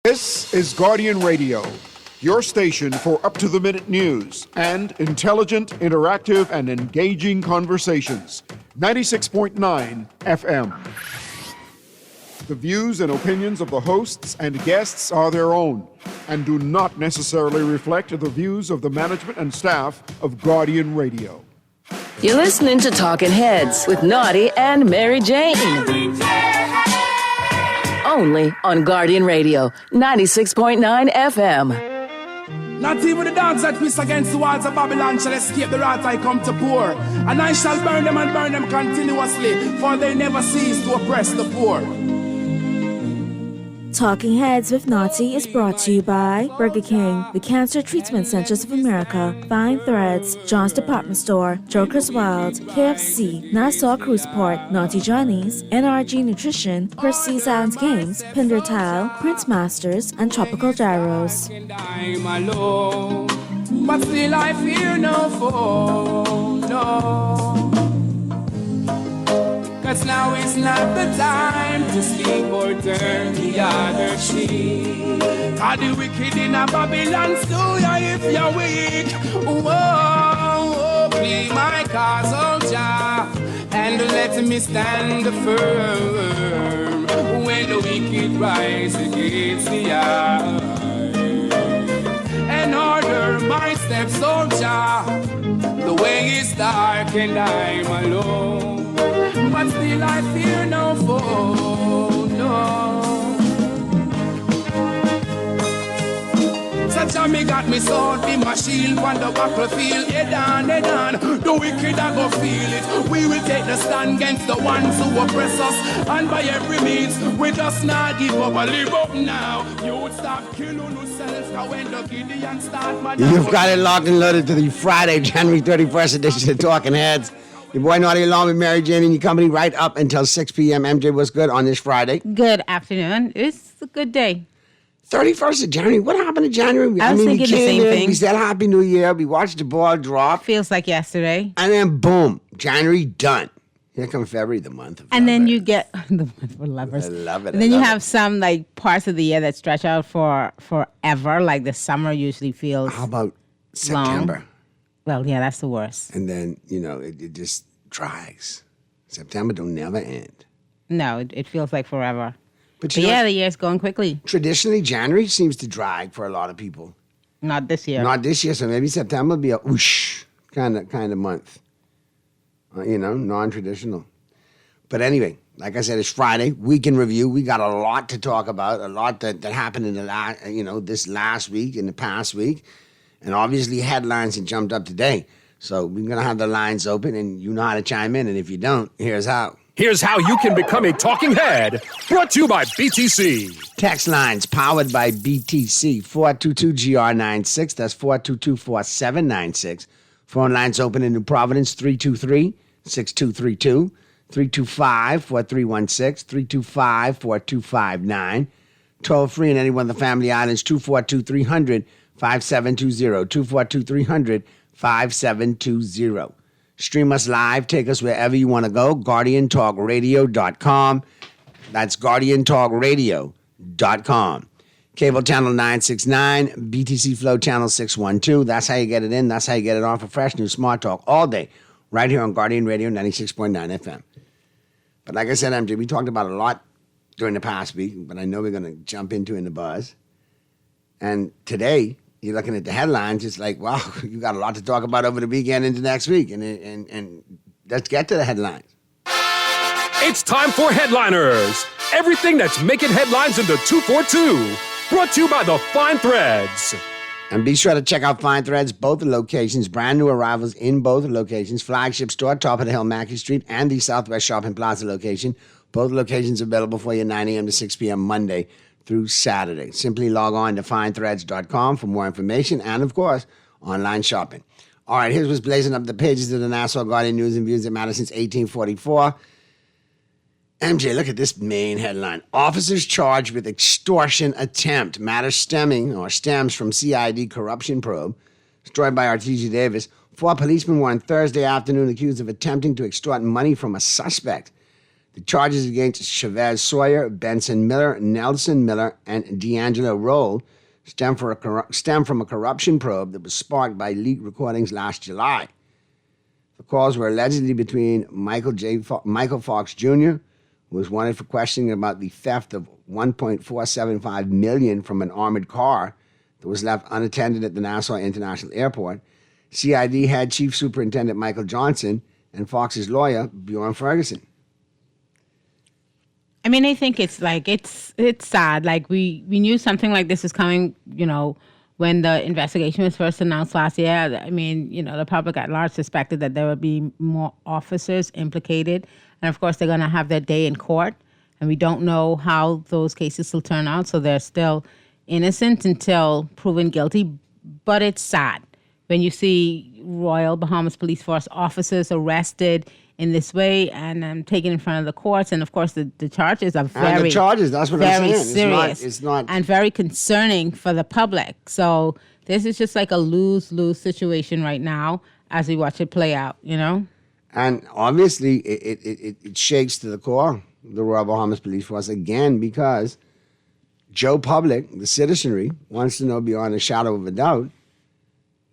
This is Guardian Radio, your station for up-to-the-minute news and intelligent, interactive, and engaging conversations. 96.9 FM. The views and opinions of the hosts and guests are their own and do not necessarily reflect the views of the management and staff of Guardian Radio. You're listening to Talking Heads with Naughty and Mary Jane. Only on Guardian Radio, 96.9 FM. Not even the dogs that piss against the walls of Babylon shall escape the wrath I come to pour. And I shall burn them and burn them continuously, for they never cease to oppress the poor. Talking Heads with Naughty is brought to you by Burger King, the Cancer Treatment Centers of America, Fine Threads, John's Department Store, Joker's Wild, KFC, Nassau Cruise Port, Naughty Johnny's, NRG Nutrition, Percy's Island Games, Pinder Tile, Prince Masters, and Tropical Gyros. I'm alone, but still I fear no foe, no. Cause now is not the time to sleep or turn the other cheek. Cause the wicked in a Babylon stew ya if you're weak. Whoa, plead my cause, oh Jah, and let me stand firm when the wicked rise against the eye. And order my steps, oh Jah, the way is dark and I'm alone. But still I fear no foe, no. Such a me got me sword in my shield on the battlefield. Head on, the wicked I go feel it. We will take the stand against the ones who oppress us. And by every means, we just not give up and live up now. You would stop killing yourself, cause when the Gideon start, man. You've got it locked and loaded to the Friday, January 31st edition of Talking Heads. Your boy Naughty along with Mary Jane and your company right up until 6 p.m. MJ, what's good on this Friday? Good afternoon. It's a good day. 31st of January. What happened to January? I was thinking the same thing. We said Happy New Year. We watched the ball drop. Feels like yesterday. And then boom, January done. Here comes February, the month of And lovers. then you get the month for lovers. I love it. And then you have some like parts of the year that stretch out for forever. Like the summer usually feels How about September? long. Well, yeah, that's the worst. And then, it just drags. September don't never end. No, it feels like forever. But But yeah, the year's going quickly. traditionally, January seems to drag for a lot of people. Not this year. Not this year, so maybe September will be a whoosh kind of month. Non-traditional. But anyway, like I said, it's Friday, week in review. We got a lot to talk about, a lot that happened in the this last week, in the past week. And obviously headlines that jumped up today. So we're going to have the lines open, and you know how to chime in. And if you don't, here's how. Here's how you can become a talking head. Brought to you by BTC. Text lines powered by BTC, 422-GR96. That's 422-4796. Phone lines open in New Providence, 323-6232, 325-4316, 325-4259. Toll free in any one of the Family Islands, 242-300-5720, 242-300-5720. Stream us live. Take us wherever you want to go. GuardianTalkRadio.com. That's GuardianTalkRadio.com. Cable channel 969, BTC Flow channel 612. That's how you get it in. That's how you get it on for fresh new smart talk all day, right here on Guardian Radio 96.9 FM. But like I said, MJ, we talked about a lot during the past week, but I know we're going to jump into in the buzz. And today, you're looking at the headlines, it's like, wow, you got a lot to talk about over the weekend into next week. And let's get to the headlines. It's time for Headliners. Everything that's making headlines in the 242. Brought to you by the Fine Threads. And be sure to check out Fine Threads, both locations, brand new arrivals in both locations, flagship store, top of the hill, Mackey Street, and the Southwest Shopping Plaza location. Both locations available for you 9 a.m. to 6 p.m. Monday through Saturday. Simply log on to finethreads.com for more information and, of course, online shopping. All right, here's what's blazing up the pages of the Nassau Guardian News and Views that matter since 1844. MJ, look at this main headline. Officers charged with extortion attempt. Matter stems from CID corruption probe. Story by R.T.G. Davis. 4 policemen were on Thursday afternoon accused of attempting to extort money from a suspect. The charges against Chavez Sawyer, Benson Miller, Nelson Miller, and D'Angelo Roll stem from a corruption probe that was sparked by leaked recordings last July. The calls were allegedly between Michael Fox Jr., who was wanted for questioning about the theft of $1.475 million from an armored car that was left unattended at the Nassau International Airport, CID head Chief Superintendent Michael Johnson, and Fox's lawyer, Bjorn Ferguson. I mean, I think it's sad. Like we knew something like this was coming, when the investigation was first announced last year. I mean, the public at large suspected that there would be more officers implicated. And of course, they're going to have their day in court. And we don't know how those cases will turn out. So they're still innocent until proven guilty. But it's sad when you see Royal Bahamas Police Force officers arrested in this way and taken in front of the courts. And of course, the charges are And the charges, that's what I'm saying. Serious. It's not and very concerning for the public. So this is just like a lose-lose situation right now as we watch it play out, And obviously, it shakes to the core the Royal Bahamas Police Force again because Joe Public, the citizenry, wants to know beyond a shadow of a doubt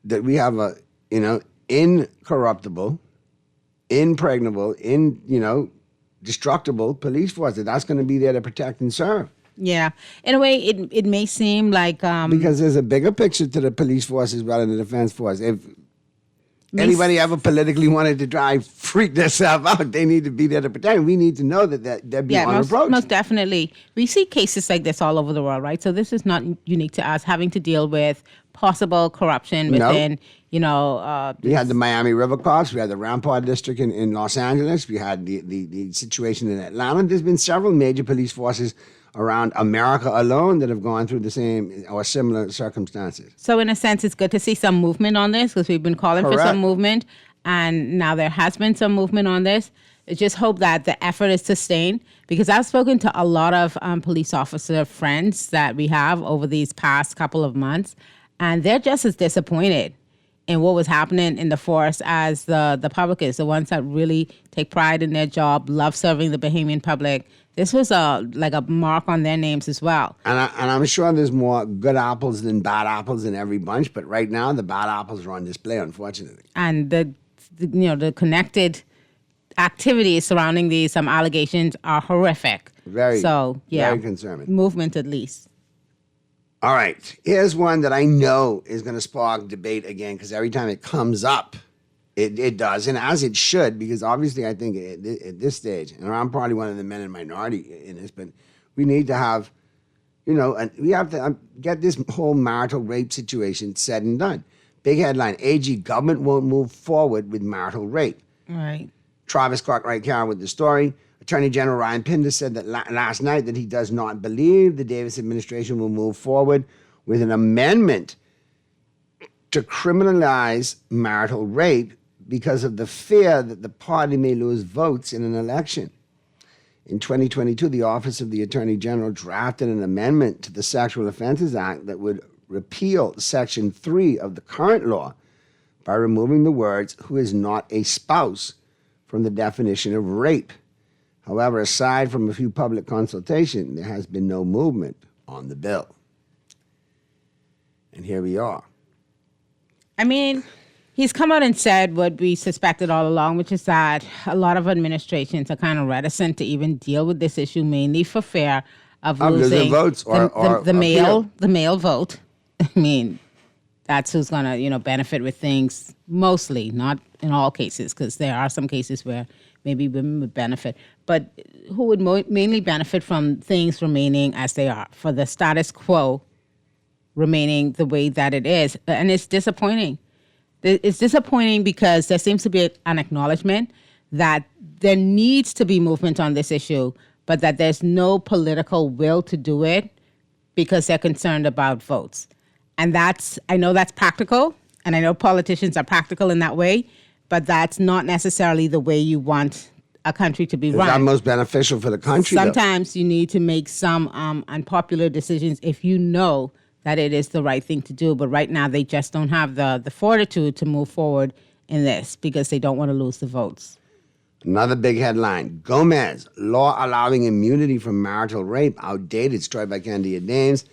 that we have a, incorruptible, impregnable, destructible police force. That's going to be there to protect and serve. Yeah. In a way, it may seem like... because there's a bigger picture to the police force as well as the defense force. If anybody ever politically wanted to freak themselves out, they need to be there to protect. We need to know that they're beyond approach. Most definitely. We see cases like this all over the world, right? So this is not unique to us, having to deal with possible corruption within, we had the Miami River Cops. We had the Rampart District in Los Angeles. We had the situation in Atlanta. There's been several major police forces around America alone that have gone through the same or similar circumstances. So in a sense, it's good to see some movement on this because we've been calling for some movement. And now there has been some movement on this. I just hope that the effort is sustained because I've spoken to a lot of police officer friends that we have over these past couple of months, and they're just as disappointed in what was happening in the force as the public is, the ones that really take pride in their job, love serving the Bahamian public. This was a mark on their names as well. And I'm sure there's more good apples than bad apples in every bunch, but right now the bad apples are on display, unfortunately. And the connected activities surrounding these allegations are horrific. Very concerning. Movement at least. All right, here's one that I know is going to spark debate again because every time it comes up, it does, and as it should, because obviously I think at this stage, and I'm probably one of the men in minority in this, but we need to have, and we have to get this whole marital rape situation said and done. Big headline, AG government won't move forward with marital rape. Right. Travis Cartwright Carroll with the story. Attorney General Ryan Pinder said that last night that he does not believe the Davis administration will move forward with an amendment to criminalize marital rape because of the fear that the party may lose votes in an election. In 2022, the Office of the Attorney General drafted an amendment to the Sexual Offenses Act that would repeal Section 3 of the current law by removing the words, "who is not a spouse," from the definition of rape. However, aside from a few public consultation, there has been no movement on the bill. And here we are. I mean, he's come out and said what we suspected all along, which is that a lot of administrations are kind of reticent to even deal with this issue, mainly for fear of losing votes the male vote. I mean, that's who's going to, benefit with things mostly, not in all cases, because there are some cases where maybe women would benefit. But who would mainly benefit from things remaining as they are, for the status quo remaining the way that it is. And it's disappointing. It's disappointing because there seems to be an acknowledgement that there needs to be movement on this issue, but that there's no political will to do it because they're concerned about votes. And I know that's practical, and I know politicians are practical in that way, but that's not necessarily the way you want a country to be run. It's not most beneficial for the country. Sometimes you need to make some unpopular decisions if you know that it is the right thing to do. But right now, they just don't have the fortitude to move forward in this because they don't want to lose the votes. Another big headline, Gomez, law allowing immunity from marital rape, outdated, story by Candia Dames.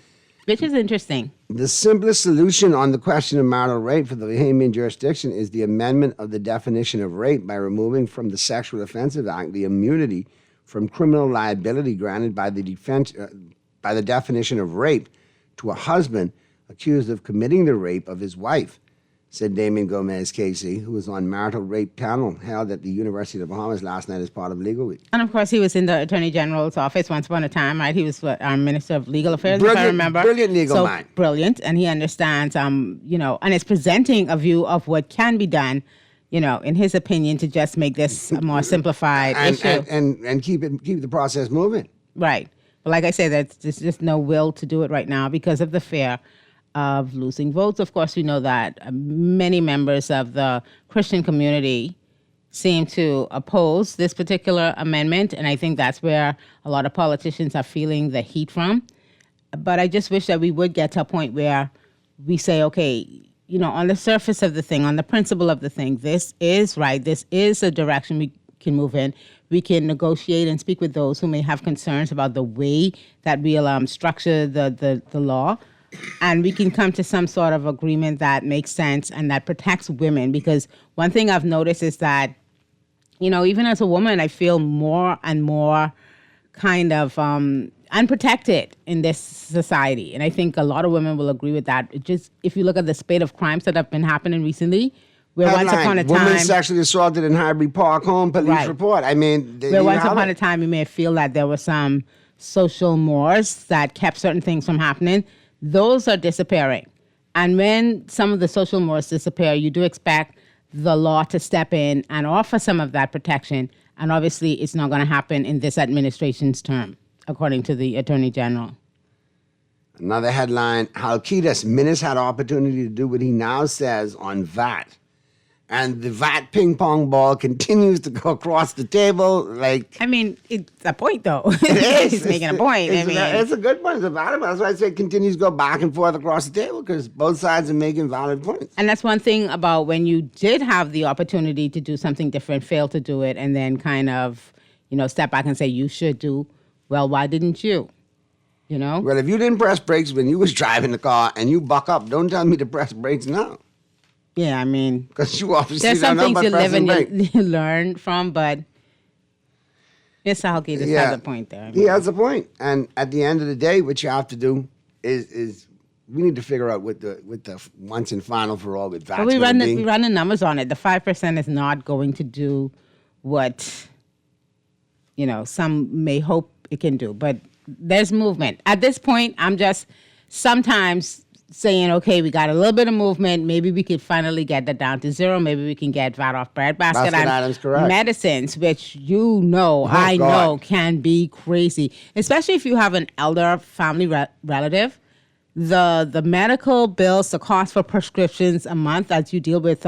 Which is interesting. The simplest solution on the question of marital rape for the Bahamian jurisdiction is the amendment of the definition of rape by removing from the Sexual Offenses Act the immunity from criminal liability granted by the definition of rape to a husband accused of committing the rape of his wife, said Damien Gomez Casey, who was on marital rape panel held at the University of the Bahamas last night as part of Legal Week. And of course, he was in the Attorney General's office once upon a time, right? He was our Minister of Legal Affairs, if I remember. Brilliant legal mind. Brilliant, and he understands, and is presenting a view of what can be done, in his opinion, to just make this a more simplified issue. And keep the process moving. Right. But like I said, there's just no will to do it right now because of the fear of losing votes. Of course, we know that many members of the Christian community seem to oppose this particular amendment, and I think that's where a lot of politicians are feeling the heat from. But I just wish that we would get to a point where we say, okay, on the surface of the thing, on the principle of the thing, this is right, this is a direction we can move in. We can negotiate and speak with those who may have concerns about the way that we'll structure the law. And we can come to some sort of agreement that makes sense and that protects women. Because one thing I've noticed is that, even as a woman, I feel more and more kind of unprotected in this society. And I think a lot of women will agree with that. If you look at the spate of crimes that have been happening recently, where once upon a time... Women sexually assaulted in Highbury Park home, police report. I mean... Where once upon a time you may feel that there were some social mores that kept certain things from happening. Those are disappearing. And when some of the social mores disappear, you do expect the law to step in and offer some of that protection. And obviously, it's not going to happen in this administration's term, according to the Attorney General. Another headline, Halkidas Minnis had opportunity to do what he now says on VAT. And the VAT ping pong ball continues to go across the table like... I mean, it's a point, though. He's making a point. It's a good point. It's a valid point. That's why I say it continues to go back and forth across the table because both sides are making valid points. And that's one thing about when you did have the opportunity to do something different, fail to do it, and then kind of, step back and say, you should do, well, why didn't you? Well, if you didn't press brakes when you was driving the car and you buck up, don't tell me to press brakes now. Yeah, I mean, because you obviously there's some don't know things you live and you learn from, but Mr. Halkidas has a point there. He has a point, and at the end of the day, what you have to do is we need to figure out what the once and final for all with VAT. But we run the numbers on it. The 5% is not going to do what some may hope it can do, but there's movement at this point. I'm just sometimes saying, okay, we got a little bit of movement. Maybe we could finally get that down to zero. Maybe we can get VAT off bread basket items, correct. Medicines, which I know can be crazy, especially if you have an elder family relative. The medical bills, the cost for prescriptions a month as you deal with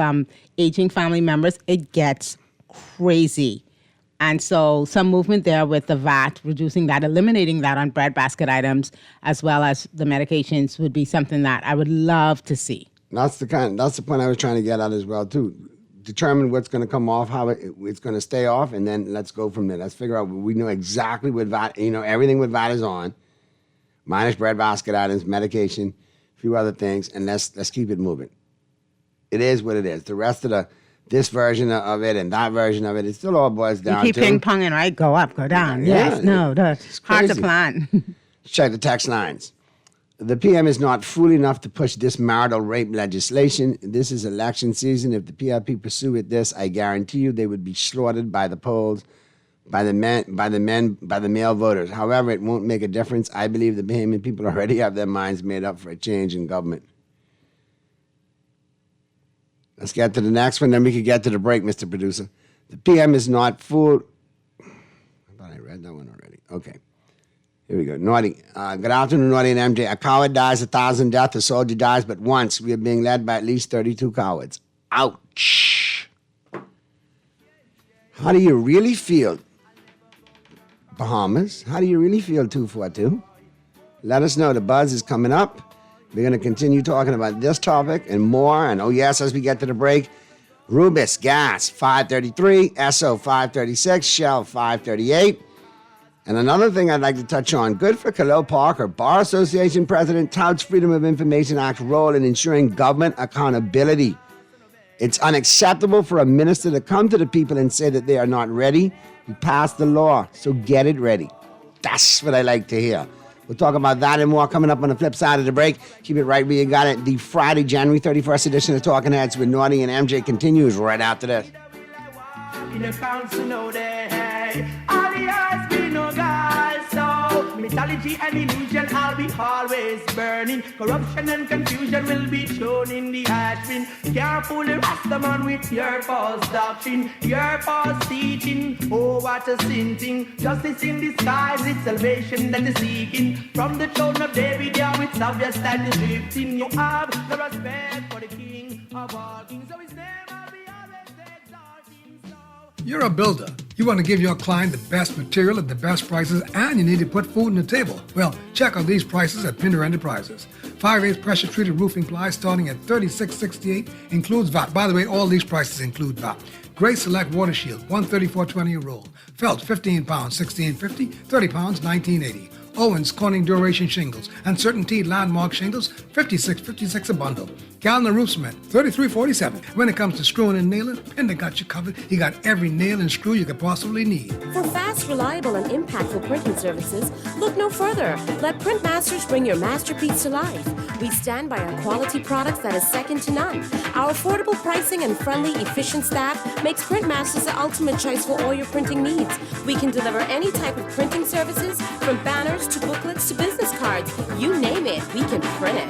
aging family members, it gets crazy. And so some movement there with the VAT, reducing that, eliminating that on bread basket items, as well as the medications would be something that I would love to see. That's the point I was trying to get at as well, too. Determine what's going to come off, how it's going to stay off, and then let's go from there. Let's figure out, we know exactly what VAT, everything with VAT is on, minus bread basket items, medication, a few other things, and let's keep it moving. It is what it is. The rest of this version of it and that version of it, it still all boils down to... You keep ping-ponging, right? Go up, go down. Yes, no, that's hard to plan. Check the text lines. The PM is not fool enough to push this marital rape legislation. This is election season. If the PRP pursue this, I guarantee you they would be slaughtered by the polls, by the male voters. However, it won't make a difference. I believe the Bahamian people already have their minds made up for a change in government. Let's get to the next one, then we can get to the break, Mr. Producer. The PM is not fooled. I thought I read that one already. Okay. Here we go. Naughty. Good afternoon, Naughty and MJ. A coward dies 1,000 deaths. A soldier dies but once. We are being led by at least 32 cowards. Ouch. How do you really feel, Bahamas? How do you really feel, 242? Let us know. The buzz is coming up. We're going to continue talking about this topic and more. And, oh, yes, as we get to the break, Rubis Gas, $5.33. Esso, $5.36. Shell, $5.38. And another thing I'd like to touch on, good for Khalil Parker. Bar Association President touts Freedom of Information Act role in ensuring government accountability. It's unacceptable for a minister to come to the people and say that they are not ready. You passed the law, so get it ready. That's what I like to hear. We'll talk about that and more coming up on the flip side of the break. Keep it right where you got it. The Friday, January 31st edition of Talking Heads with Naughty and MJ continues right after this. In the council know that all the earth be no God, so mythology and illusion I'll be always burning. Corruption and confusion will be shown in the ash bin. Careful the Rastaman with your false doctrine, your false teaching. Oh, what a sin thing. Justice in disguise, it's salvation that is seeking. From the throne of David, yeah, it's obvious that is drifting. You have the respect for the King of all kings, so his name I'll be always exalting. So You're a builder. You want to give your client the best material at the best prices, and you need to put food on the table. Well, check out these prices at Pinder Enterprises. 5/8 pressure-treated roofing ply starting at $36.68, includes VAT. By the way, all these prices include VAT. Great Select Water Shield, $134.20 a roll. Felt, 15 pounds, $16.50, 30 pounds, $19.80. Owens Corning Duration Shingles and Certainty Landmark Shingles, $56.56 a bundle. Gallon Roof Cement, $33.47. When it comes to screwing and nailing, Pinder got you covered. He got every nail and screw you could possibly need. For fast, reliable, and impactful printing services, look no further. Let Printmasters bring your masterpiece to life. We stand by our quality products that is second to none. Our affordable pricing and friendly, efficient staff makes Printmasters the ultimate choice for all your printing needs. We can deliver any type of printing services, from banners to booklets to business cards. You name it, we can print it.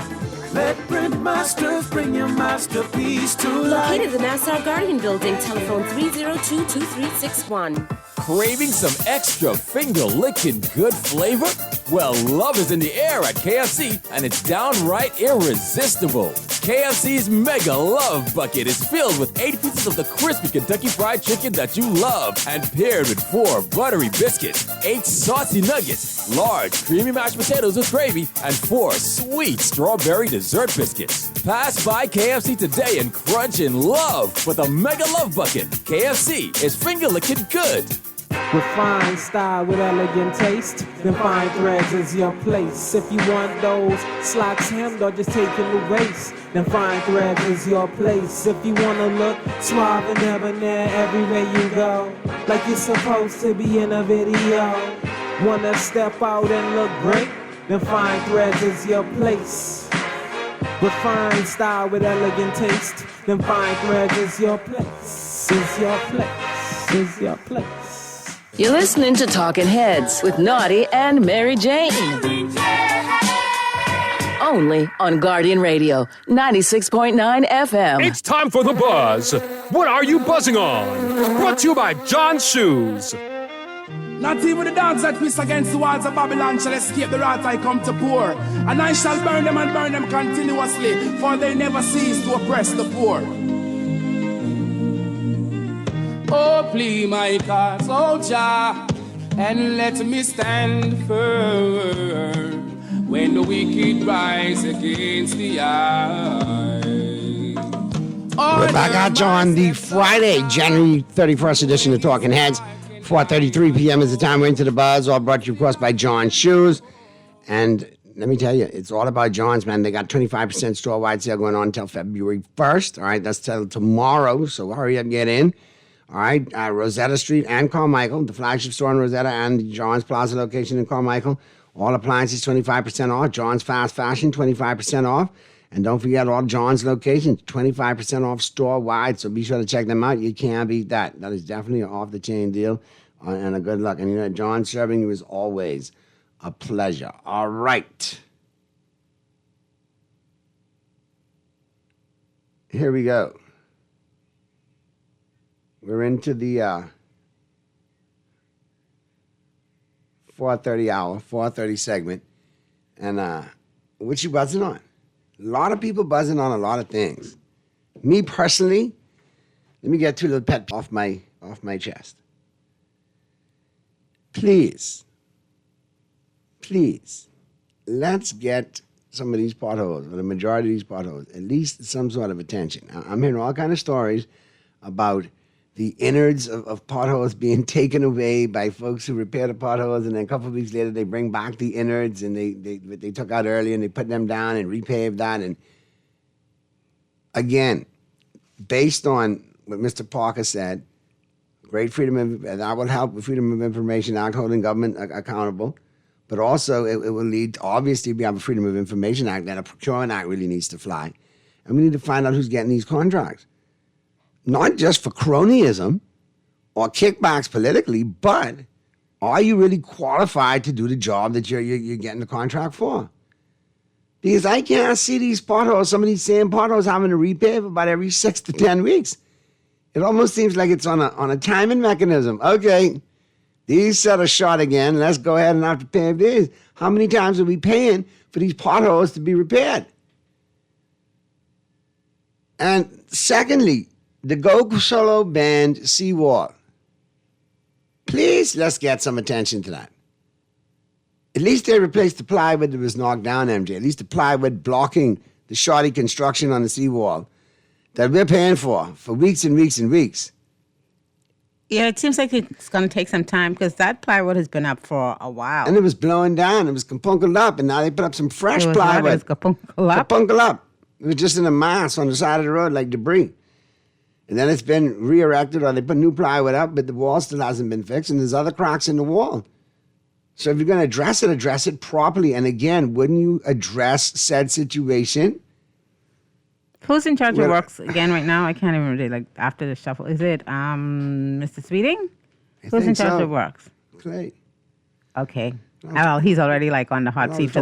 let Printmasters bring your masterpiece to life. Located in the Nassau Guardian Building, telephone 302-2361. Craving some extra finger-licking good flavor? Well, love is in the air at KFC, and it's downright irresistible. KFC's Mega Love Bucket is filled with 8 pieces of the crispy Kentucky Fried Chicken that you love, and paired with 4 buttery biscuits, 8 saucy nuggets, large creamy mashed potatoes with gravy, and 4 sweet strawberry dessert biscuits. Pass by KFC today and crunch in love with a Mega Love Bucket. KFC is finger-licking good. Refined style with elegant taste, then Fine Threads is your place. If you want those slacks hemmed or just taking the waist, then Fine Threads is your place. If you want to look suave and debonair everywhere you go, like you're supposed to be in a video, want to step out and look great, then Fine Threads is your place. Refined style with elegant taste, then Fine Threads is your place, is your place, is your place. You're listening to Talking Heads with Naughty and Mary Jane. Only on Guardian Radio, 96.9 FM. It's time for The Buzz. What are you buzzing on? Brought to you by John's Shoes. Not even the dogs that twist against the walls of Babylon shall escape the wrath I come to pour. And I shall burn them and burn them continuously, for they never cease to oppress the poor. Oh, please, my cause, oh Jah, and let me stand firm when the wicked rise against the eye. We're back out on the Friday, January 31st edition of Talking Heads. 4:33 p.m. is the time we're into the buzz, all brought to you, of course, by John's Shoes. And let me tell you, it's all about John's, man. They got 25% store-wide sale going on until February 1st. All right, that's till tomorrow, so hurry up and get in. All right, Rosetta Street and Carmichael, the flagship store in Rosetta and the John's Plaza location in Carmichael. All appliances 25% off. John's Fast Fashion 25% off. And don't forget all John's locations 25% off store-wide. So be sure to check them out. You can't beat that. That is definitely an off-the-chain deal and a good luck. And you know, John, serving you is always a pleasure. All right. Here we go. We're into the 4:30 hour, 4:30 segment. And what you buzzing on? A lot of people buzzing on a lot of things. Me personally, let me get two little pet off my chest. Please, let's get some of these potholes, or the majority of these potholes, at least some sort of attention. I'm hearing all kinds of stories about the innards of potholes being taken away by folks who repair the potholes, and then a couple of weeks later they bring back the innards and they took out earlier and they put them down and repaved that. And again, based on what Mr. Parker said, great freedom of, and that will help with Freedom of Information Act, holding government accountable. But also it will lead, obviously, we have a Freedom of Information Act, then a Procurement Act really needs to fly. And we need to find out who's getting these contracts. Not just for cronyism or kickbacks politically, but are you really qualified to do the job that you're getting the contract for? Because I can't see these potholes, some of these same potholes having to repave about every 6 to 10 weeks. It almost seems like it's on a timing mechanism. Okay, these set a shot again. Let's go ahead and have to pave these. How many times are we paying for these potholes to be repaired? And secondly, the Go Solo Band seawall. Please, let's get some attention to that. At least they replaced the plywood that was knocked down, MJ. At least the plywood blocking the shoddy construction on the seawall that we're paying for weeks and weeks and weeks. Yeah, it seems like it's going to take some time because that plywood has been up for a while. And it was blowing down. It was kapunkled up, and now they put up some fresh plywood. It was kapunkled up? Kapunkled up. It was just in a mass on the side of the road like debris. And then it's been re-erected, or they put new plywood up, but the wall still hasn't been fixed, and there's other cracks in the wall. So if you're going to address it properly. And again, wouldn't you address said situation? Who's in charge of works again right now? I can't even remember. Like after the shuffle, is it Mr. Sweeting? Who's in charge of works? Clay. Okay. Well, he's already like on the hot seat for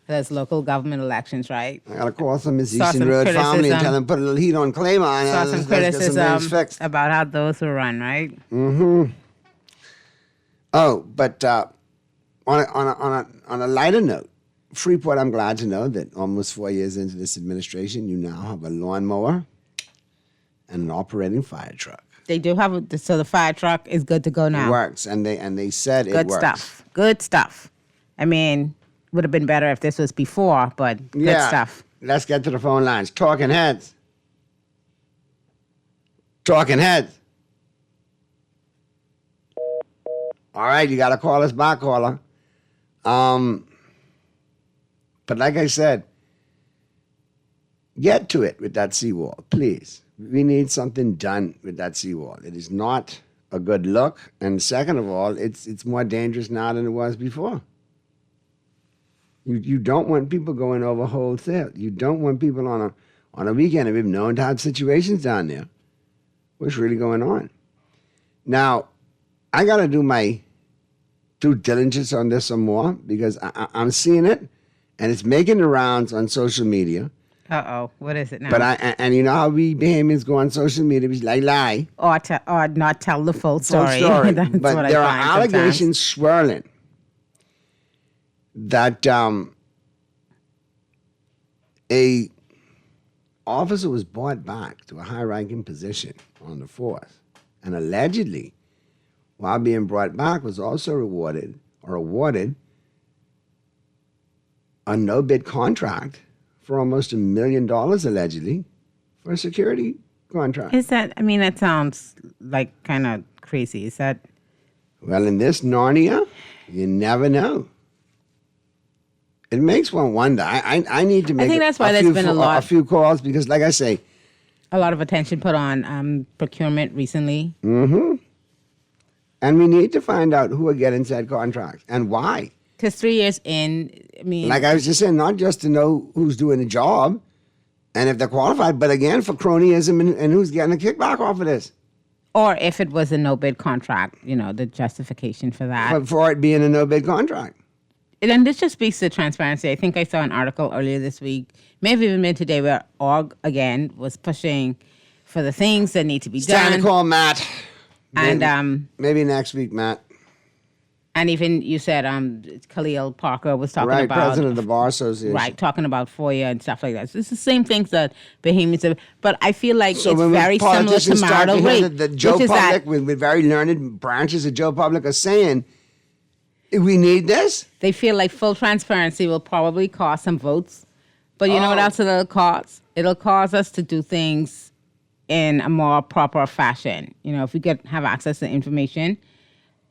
those local government elections, right? I got to call some Miss Eastern Road family and tell them put a little heat on Claymont. Saw some criticism about how those were run, right? Mm-hmm. Oh, but on a lighter note, Freeport, I'm glad to know that almost 4 years into this administration, you now have a lawnmower and an operating fire truck. They do have so the fire truck is good to go now. It works, and they said it works. Good stuff. Good stuff. I mean, would have been better if this was before, but good stuff. Let's get to the phone lines. Talking heads. Talking heads. All right, you got to call us back, caller. But like I said, get to it with that seawall, please. We need something done with that seawall. It is not a good look, and second of all, it's more dangerous now than it was before. You don't want people going over wholesale. You don't want people on a weekend. We've known to have situations down there. What's really going on? Now, I got to do my due diligence on this some more because I'm seeing it, and it's making the rounds on social media. Uh-oh, what is it now? But and you know how we Bahamians go on social media, we lie. Or not tell the full story. That's but there are allegations swirling that a officer was brought back to a high-ranking position on the force, and allegedly, while being brought back, was also awarded a no-bid contract for almost $1 million, allegedly, for a security contract. Is that, I mean, that sounds like kind of crazy. Is that? Well, in this Narnia, you never know. It makes one wonder. I need to make I think that's why there's been a few calls because, like I say, a lot of attention put on procurement recently. Mm-hmm. And we need to find out who are getting said contracts and why. Because 3 years in, I mean... Like I was just saying, not just to know who's doing the job and if they're qualified, but again, for cronyism and who's getting a kickback off of this. Or if it was a no-bid contract, you know, the justification for that. But for it being a no-bid contract. And this just speaks to transparency. I think I saw an article earlier this week, may have even been today, where ORG, again, was pushing for the things that need to be done. It's time to call Matt. And maybe next week, Matt. And even you said Khalil Parker was talking about... Right, president of the Bar Association. Right, talking about FOIA and stuff like that. So it's the same things that Bahamians have... But I feel like so it's very similar to marital rape. That Joe Public, with very learned branches of Joe Public, are saying, we need this? They feel like full transparency will probably cost some votes. But you know what else it'll cause? It'll cause us to do things in a more proper fashion. If we could have access to information,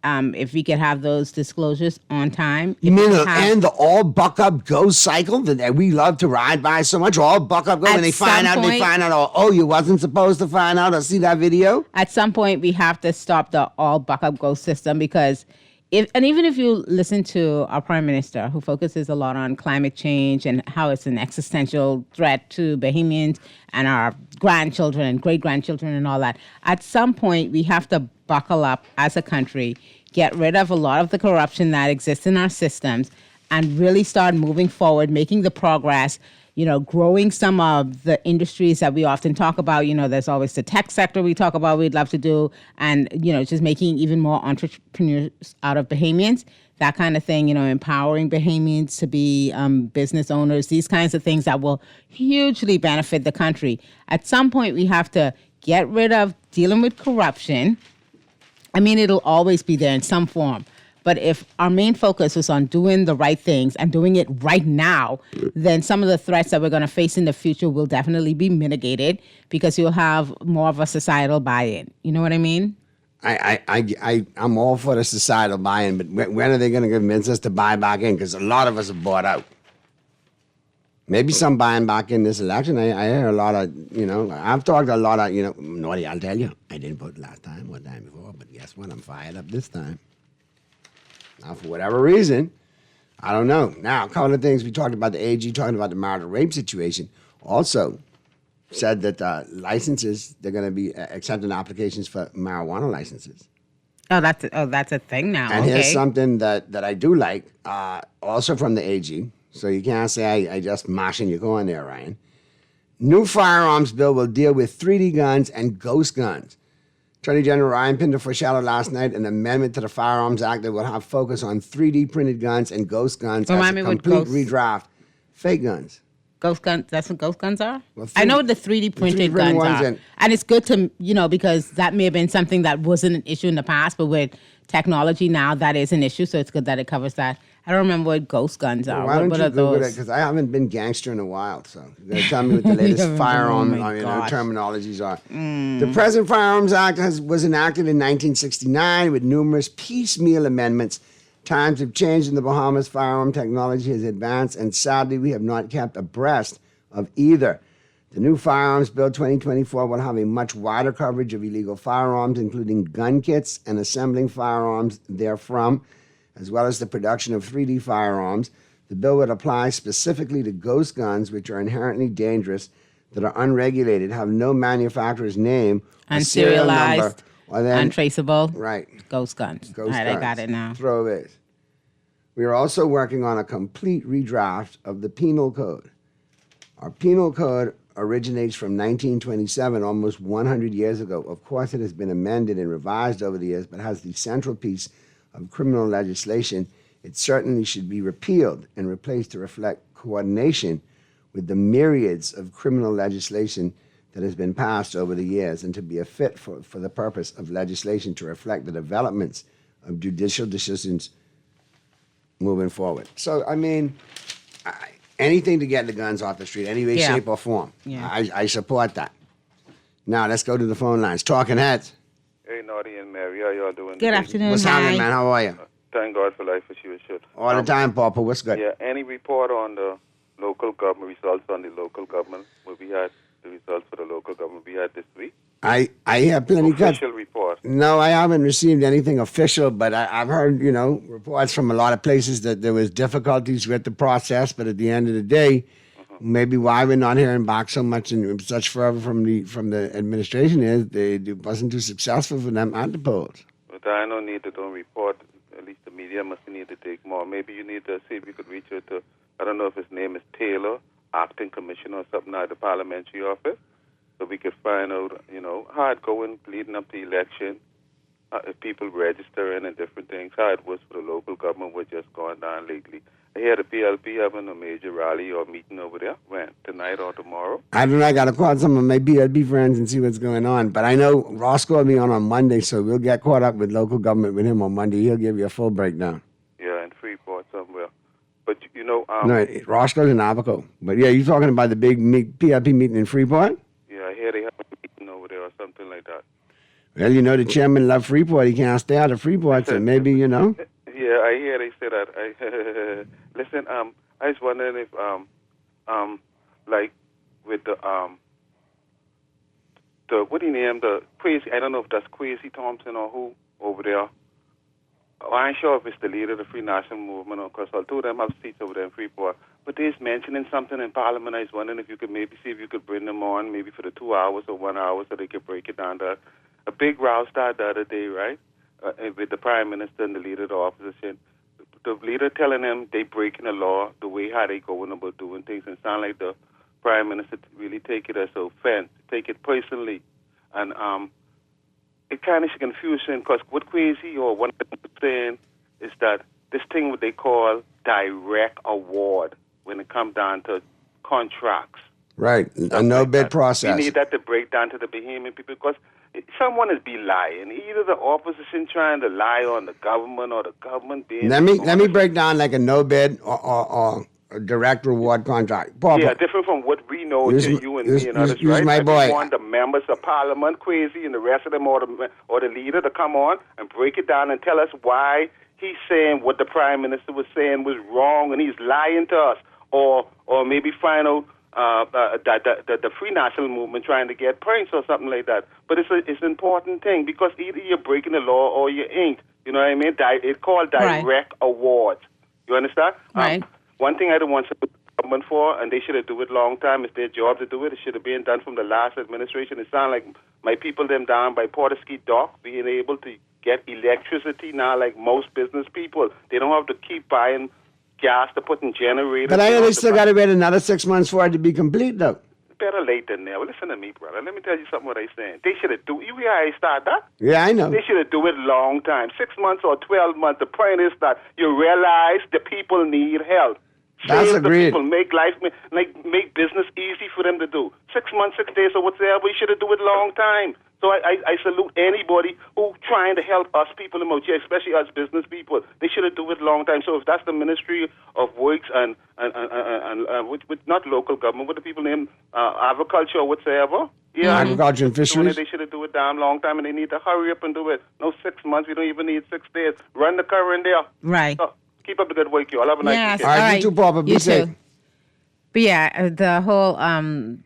if we could have those disclosures on time. You mean and the all buck up go cycle that we love to ride by so much? All buck up go when they find out, oh, you wasn't supposed to find out or see that video? At some point, we have to stop the all buck up go system because even if you listen to our Prime Minister, who focuses a lot on climate change and how it's an existential threat to Bahamians and our grandchildren and great-grandchildren and all that, at some point, we have to buckle up as a country, get rid of a lot of the corruption that exists in our systems, and really start moving forward, making the progress, growing some of the industries that we often talk about. There's always the tech sector we talk about we'd love to do, and, just making even more entrepreneurs out of Bahamians, that kind of thing, empowering Bahamians to be business owners, these kinds of things that will hugely benefit the country. At some point, we have to get rid of dealing with corruption. I mean, it'll always be there in some form. But if our main focus is on doing the right things and doing it right now, then some of the threats that we're going to face in the future will definitely be mitigated because you'll have more of a societal buy-in. You know what I mean? I'm all for the societal buy-in, but when are they going to convince us to buy back in? Because a lot of us are bought out. Maybe some buying back in this election. I hear a lot of, I've talked to a lot of, Naughty, I'll tell you, I didn't vote last time or time before, but guess what? I'm fired up this time. Now, for whatever reason, I don't know. Now, a couple of things we talked about, the AG talking about the marital rape situation, also said that licenses, they're going to be accepting applications for marijuana licenses. Oh, that's a thing now. And here's something that I do like, also from the AG. So you can't say I just mashing your corn there, Ryan. New firearms bill will deal with 3D guns and ghost guns. Attorney General Ryan Pinder foreshadowed last night an amendment to the Firearms Act that will have focus on 3D printed guns and ghost guns as a complete redraft. Fake guns. Ghost guns, that's what ghost guns are? Well, I know what the 3D printed guns are. And it's good to, because that may have been something that wasn't an issue in the past, but with technology now, that is an issue, so it's good that it covers that. I don't remember what ghost guns are. Well, why don't you Google it? Because I haven't been gangster in a while, so you're going to tell me what the latest firearm terminologies are. The present Firearms Act was enacted in 1969 with numerous piecemeal amendments. Times have changed in the Bahamas. Firearm technology has advanced, and sadly, we have not kept abreast of either. The new Firearms Bill 2024 will have a much wider coverage of illegal firearms, including gun kits and assembling firearms therefrom, as well as the production of 3D firearms. The bill would apply specifically to ghost guns, which are inherently dangerous, that are unregulated, have no manufacturer's name, serial number, untraceable. Right. Ghost guns. Ghost guns. I got it now. Throwaways. We are also working on a complete redraft of the Penal Code. Our Penal Code originates from 1927, almost 100 years ago. Of course, it has been amended and revised over the years, but has the central piece of criminal legislation. It certainly should be repealed and replaced to reflect coordination with the myriads of criminal legislation that has been passed over the years and to be a fit for the purpose of legislation to reflect the developments of judicial decisions moving forward. So, I mean, anything to get the guns off the street, any way, shape, or form. Yeah. I support that. Now, let's go to the phone lines. Talking Heads. Hey, Naughty and Mary, how y'all doing? Good afternoon. What's happening, man? How are you? Thank God for life as you should. All the time, Papa. What's good? Yeah, any report on the local government results on the local government? Where we had the results for the local government we had this week? I have plenty of official report. No, I haven't received anything official, but I've heard, reports from a lot of places that there was difficulties with the process, but at the end of the day, maybe why we're not hearing back so much and such fervor from the administration is it wasn't too successful for them at the polls. But I don't need to don't report. At least the media must need to take more. Maybe you need to see if you could reach out to, I don't know if his name is Taylor, acting commissioner or something at the parliamentary office, so we could find out, how it going leading up to the election, if people registering and different things, how it was for the local government, what's just going down lately. I hear the PLP having a major rally or meeting over there. When? Tonight or tomorrow? I don't know. I got to call some of my PLP friends and see what's going on. But I know Roscoe will be on Monday, so we'll get caught up with local government with him on Monday. He'll give you a full breakdown. Yeah, in Freeport somewhere. But, no, Roscoe's in Abaco. But, yeah, you talking about the big PLP meeting in Freeport? Yeah, I hear they have a meeting over there. Well, you know, the chairman loved Freeport. He can't stay out of Freeport, so maybe, you know. Yeah, I hear they say that. Listen, I was wondering if, like, with the what do you name, the Crazy, I don't know if that's Crazy Thompson or who over there. I ain't sure if it's the leader of the Free National Movement, or because all two of them have seats over there in Freeport. But they're mentioning something in Parliament. I was wondering if you could maybe see if you could bring them on, maybe for the 2 hours or 1 hour, so they could break it down. A big row started the other day, right, with the Prime Minister and the leader of the opposition. The leader telling them they breaking the law, the way how they going about doing things, and sound like the Prime Minister really take it as an offense, take it personally. And it kind of confusing because what Crazy or one of them was saying is that this thing what they call direct award when it comes down to contracts. Right, a no-bid process. We need that to break down to the Bahamian people because someone is be lying. Either the opposition trying to lie on the government or the government being... Let me break down like a no-bid or a direct reward contract. Papa, yeah, different from what we know to you and me and others, right? My boy. We want the members of Parliament, Crazy, and the rest of them or the leader to come on and break it down and tell us why he's saying what the Prime Minister was saying was wrong and he's lying to us. Or maybe find out that the Free National Movement trying to get points or something like that. But it's an important thing because either you're breaking the law or you ain't. You know what I mean? It's called direct awards. You understand? Right. One thing I don't want the government for, and they should have do it long time. It's their job to do it. It should have been done from the last administration. It sounds like my people them down by Portersky Dock being able to get electricity now like most business people. They don't have to keep buying gas to put in generators. But I know they still got to wait another 6 months for it to be complete, though. Better late than never. Listen to me, brother. Let me tell you something what I saying. They should have do. You hear how I start that? Yeah, I know. They should have do it long time. 6 months or 12 months. The point is that you realize the people need help. That's Save agreed. The people, make life, make business easy for them to do. 6 months, 6 days, or whatever. We should have do it long time. So I salute anybody who trying to help us people in Mochi, especially us business people. They should have do it long time. So if that's the Ministry of Works and with not local government, what the people name agriculture or whatever. Yeah, agriculture and fisheries. They should have do it damn long time, and they need to hurry up and do it. No 6 months. We don't even need 6 days. Run the current there. Right. So, keep up the good work, you all. Have a nice weekend. All right, you too, Papa. Be safe. But yeah, the whole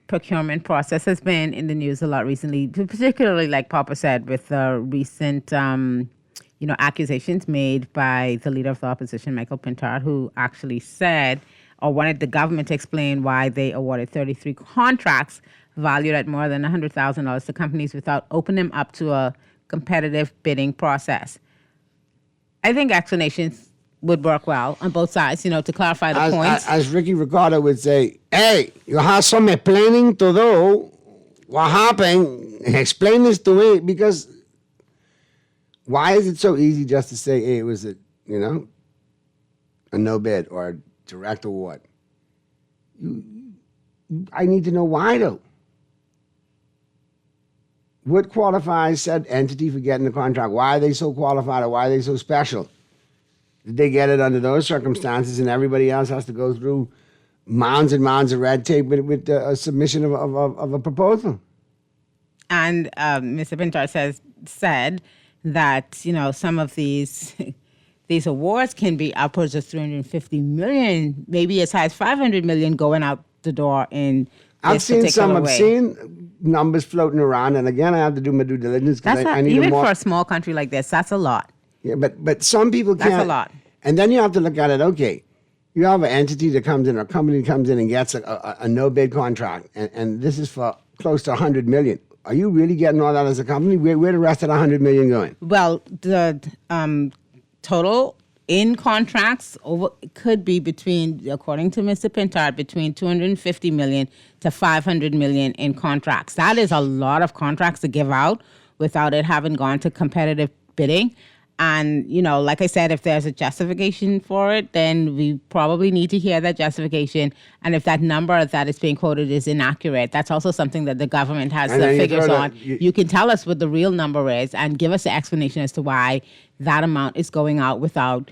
procurement process has been in the news a lot recently, particularly, like Papa said, with the recent, accusations made by the leader of the opposition, Michael Pintard, who actually said or wanted the government to explain why they awarded 33 contracts valued at more than $100,000 to companies without opening them up to a competitive bidding process. I think explanations would work well on both sides, to clarify the points. As Ricky Ricardo would say, hey, you have some explaining to do. What happened? Explain this to me, because why is it so easy just to say, hey, it was a no bid or a direct award? I need to know why, though. What qualifies said entity for getting the contract? Why are they so qualified or why are they so special? Did they get it under those circumstances and everybody else has to go through mounds and mounds of red tape with a submission of a proposal? And Mr. Pintard said that, some of these awards can be upwards of $350 million, maybe as high as $500 million going out the door in I've seen some obscene numbers floating around, and again, I have to do my due diligence. I need even for a small country like this, that's a lot. Yeah, but some people can't. That's a lot. And then you have to look at it, okay, you have an entity that comes in, or a company comes in and gets a no-bid contract, and this is for close to $100 million. Are you really getting all that as a company? Where the rest of the $100 million going? Well, the total in contracts could be according to Mr. Pintard, between $250 million to $500 million in contracts. That is a lot of contracts to give out without it having gone to competitive bidding. And, like I said, if there's a justification for it, then we probably need to hear that justification. And if that number that is being quoted is inaccurate, that's also something that the government has the figures on. You can tell us what the real number is and give us the explanation as to why that amount is going out without,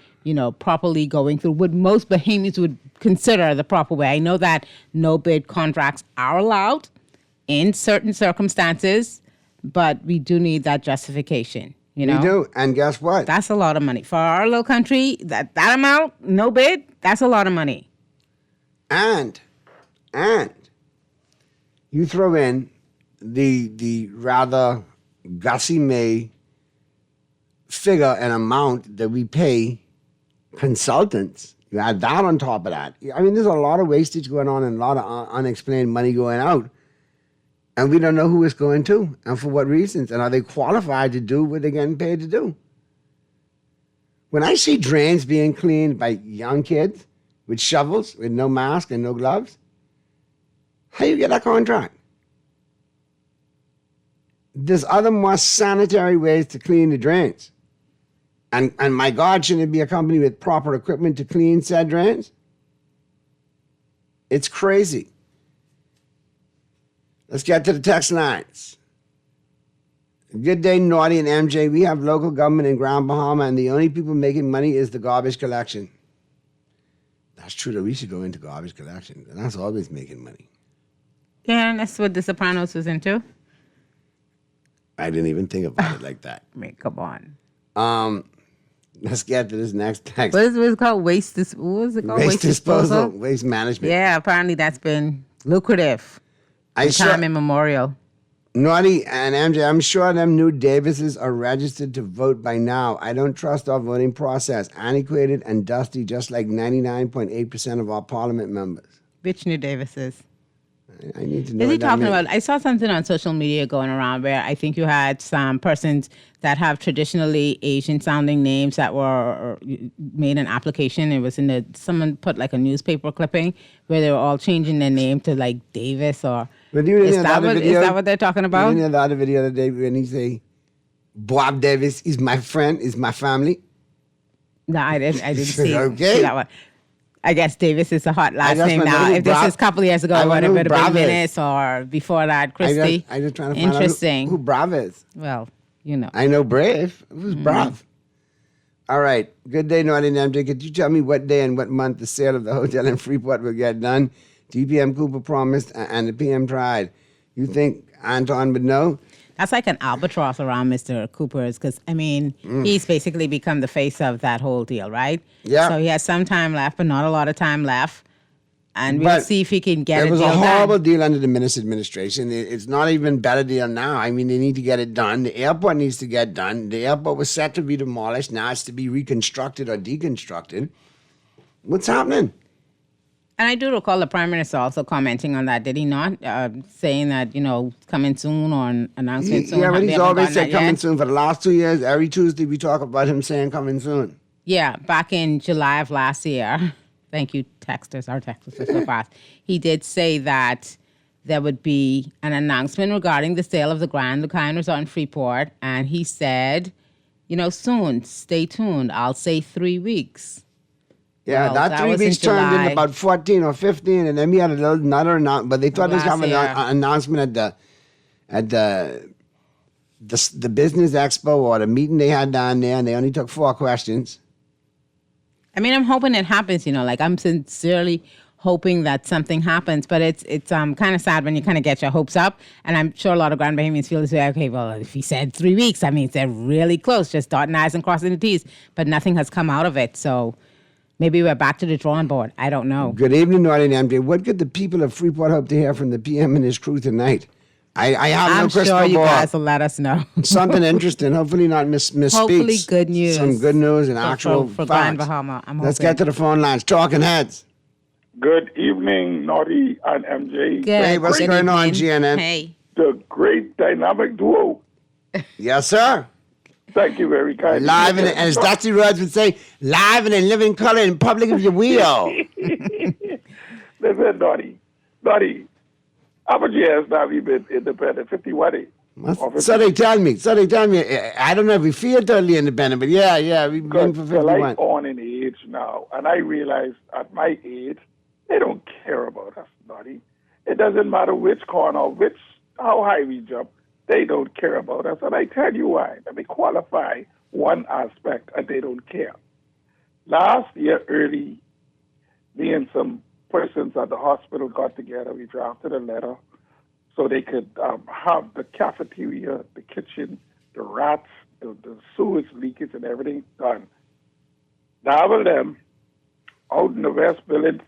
properly going through what most Bahamians would consider the proper way. I know that no-bid contracts are allowed in certain circumstances. but we do need that justification. You know? We do, and guess what? That's a lot of money. For our little country, that amount, no bid, that's a lot of money. And you throw in the rather gussie figure and amount that we pay consultants. You add that on top of that. I mean, there's a lot of wastage going on and a lot of unexplained money going out. And we don't know who it's going to and for what reasons. And are they qualified to do what they're getting paid to do? When I see drains being cleaned by young kids with shovels, with no mask and no gloves, how do you get that contract? There's other more sanitary ways to clean the drains. And my God, shouldn't it be a company with proper equipment to clean said drains? It's crazy. Let's get to the text lines. Good day, Naughty and MJ. We have local government in Grand Bahama, and the only people making money is the garbage collection. That's true, though. We should go into garbage collection. And that's always making money. Yeah, and that's what The Sopranos was into. I didn't even think about it like that. I mean, come on. Let's get to this next text. What is it called? What was it called? Waste disposal. Waste management. Yeah, apparently that's been lucrative. Time immemorial. Naughty and MJ, I'm sure them new Davises are registered to vote by now. I don't trust our voting process. Antiquated and dusty, just like 99.8% of our parliament members. Which new Davises? I need to know. Is he talking about? I saw something on social media going around where I think you had some persons that have traditionally Asian-sounding names that were made an application. It was someone put like a newspaper clipping where they were all changing their name to like Davis or. Is that what they're talking about? You didn't hear the other video today when he say, "Bob Davis is my friend, is my family." No, I didn't see, okay. see that one. I guess Davis is a hot last name now. If this is a couple of years ago, it would have been Venice or before that, Christie. I just trying to find out who Brav is. Well, you know. I know Brave. Who's Brav? All right. Good day, Naughty and MJ. Could you tell me what day and what month the sale of the hotel in Freeport will get done? DPM Cooper promised and the PM tried. You think Anton would know? That's like an albatross around Mr. Cooper's because, I mean, he's basically become the face of that whole deal, right? Yeah. So he has some time left, but not a lot of time left. And we'll see if he can get it a deal done. It was a horrible deal under the Minnis administration. It's not even better deal now. I mean, they need to get it done. The airport needs to get done. The airport was set to be demolished. Now it's to be reconstructed or deconstructed. What's happening? And I do recall the Prime Minister also commenting on that, did he not? Saying that, coming soon or an announcement soon. Yeah, but he's always said coming soon. For the last 2 years, every Tuesday we talk about him saying coming soon. Yeah, back in July of last year. Thank you, texters. Our texters are so fast. He did say that there would be an announcement regarding the sale of the Grand Lucayan Resort in Freeport. And he said, soon, stay tuned. I'll say 3 weeks. Yeah, that 3 weeks turned into about 14 or 15, and then we had another announcement. But they thought they was having an announcement at the business expo or the meeting they had down there, and they only took 4 questions. I mean, I'm hoping it happens. I'm sincerely hoping that something happens. But it's kind of sad when you kind of get your hopes up, and I'm sure a lot of Grand Bahamians feel this way. Okay, well, if he said 3 weeks, I mean, they're really close, just dotting I's and crossing the T's, but nothing has come out of it. So. Maybe we're back to the drawing board. I don't know. Good evening, Naughty and MJ. What could the people of Freeport hope to hear from the PM and his crew tonight? I have no crystal ball. I'm sure you guys will let us know. Something interesting. Hopefully not misspeaks. Hopefully good news. Some good news and actual for facts. Grand Bahama. Let's get to the phone lines. Talking heads. Good evening, Naughty and MJ. Good. Hey, what's going on, GNN? Hey. The great dynamic duo. Yes, sir. Thank you very kindly. Live and as Dusty Rhodes would say, live and in living color in public of your wheel. Listen, Naughty, how much years now have you been independent? 51. So they tell me. I don't know if we feel totally independent, but yeah, we've been for 51. We're like on in age now, and I realize at my age, they don't care about us, Naughty. It doesn't matter which corner, how high we jump. They don't care about us, and I tell you why. Let me qualify one aspect, and they don't care. Last year, early, me and some persons at the hospital got together. We drafted a letter so they could have the cafeteria, the kitchen, the rats, the sewage leakage and everything done. Double them out in the West Building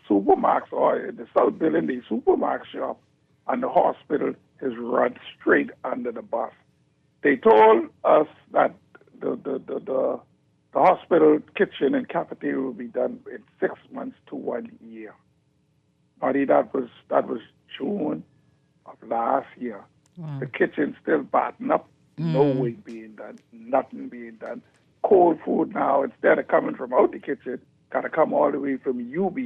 Supermax or in the South Building, the Supermax shop, and the hospital is run straight under the bus. They told us that the hospital kitchen and cafeteria will be done in 6 months to 1 year. Marty, that was June of last year. Wow. The kitchen still batting up, no work being done, nothing being done. Cold food now, instead of coming from out the kitchen, got to come all the way from UB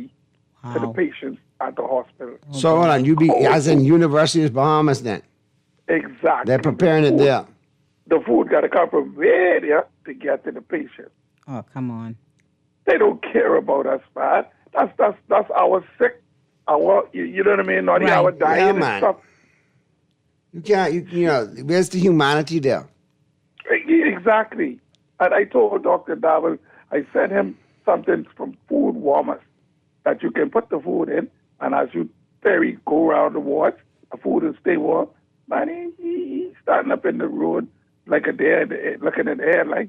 to the patients at the hospital. So hold on, UB, as in University of Bahamas then? Exactly. They're preparing it there. The food got to come from way there to get to the patient. Oh, come on. They don't care about us, man. That's our sick, you know what I mean? Not our dying Yeah, and man. stuff. You can't, you know, where's the humanity there? Exactly. And I told Dr. Davel, I sent him something from food warmers that you can put the food in, and as you go around the wards, the food will stay warm. Man, he's standing up in the road like a deer, looking at the air like.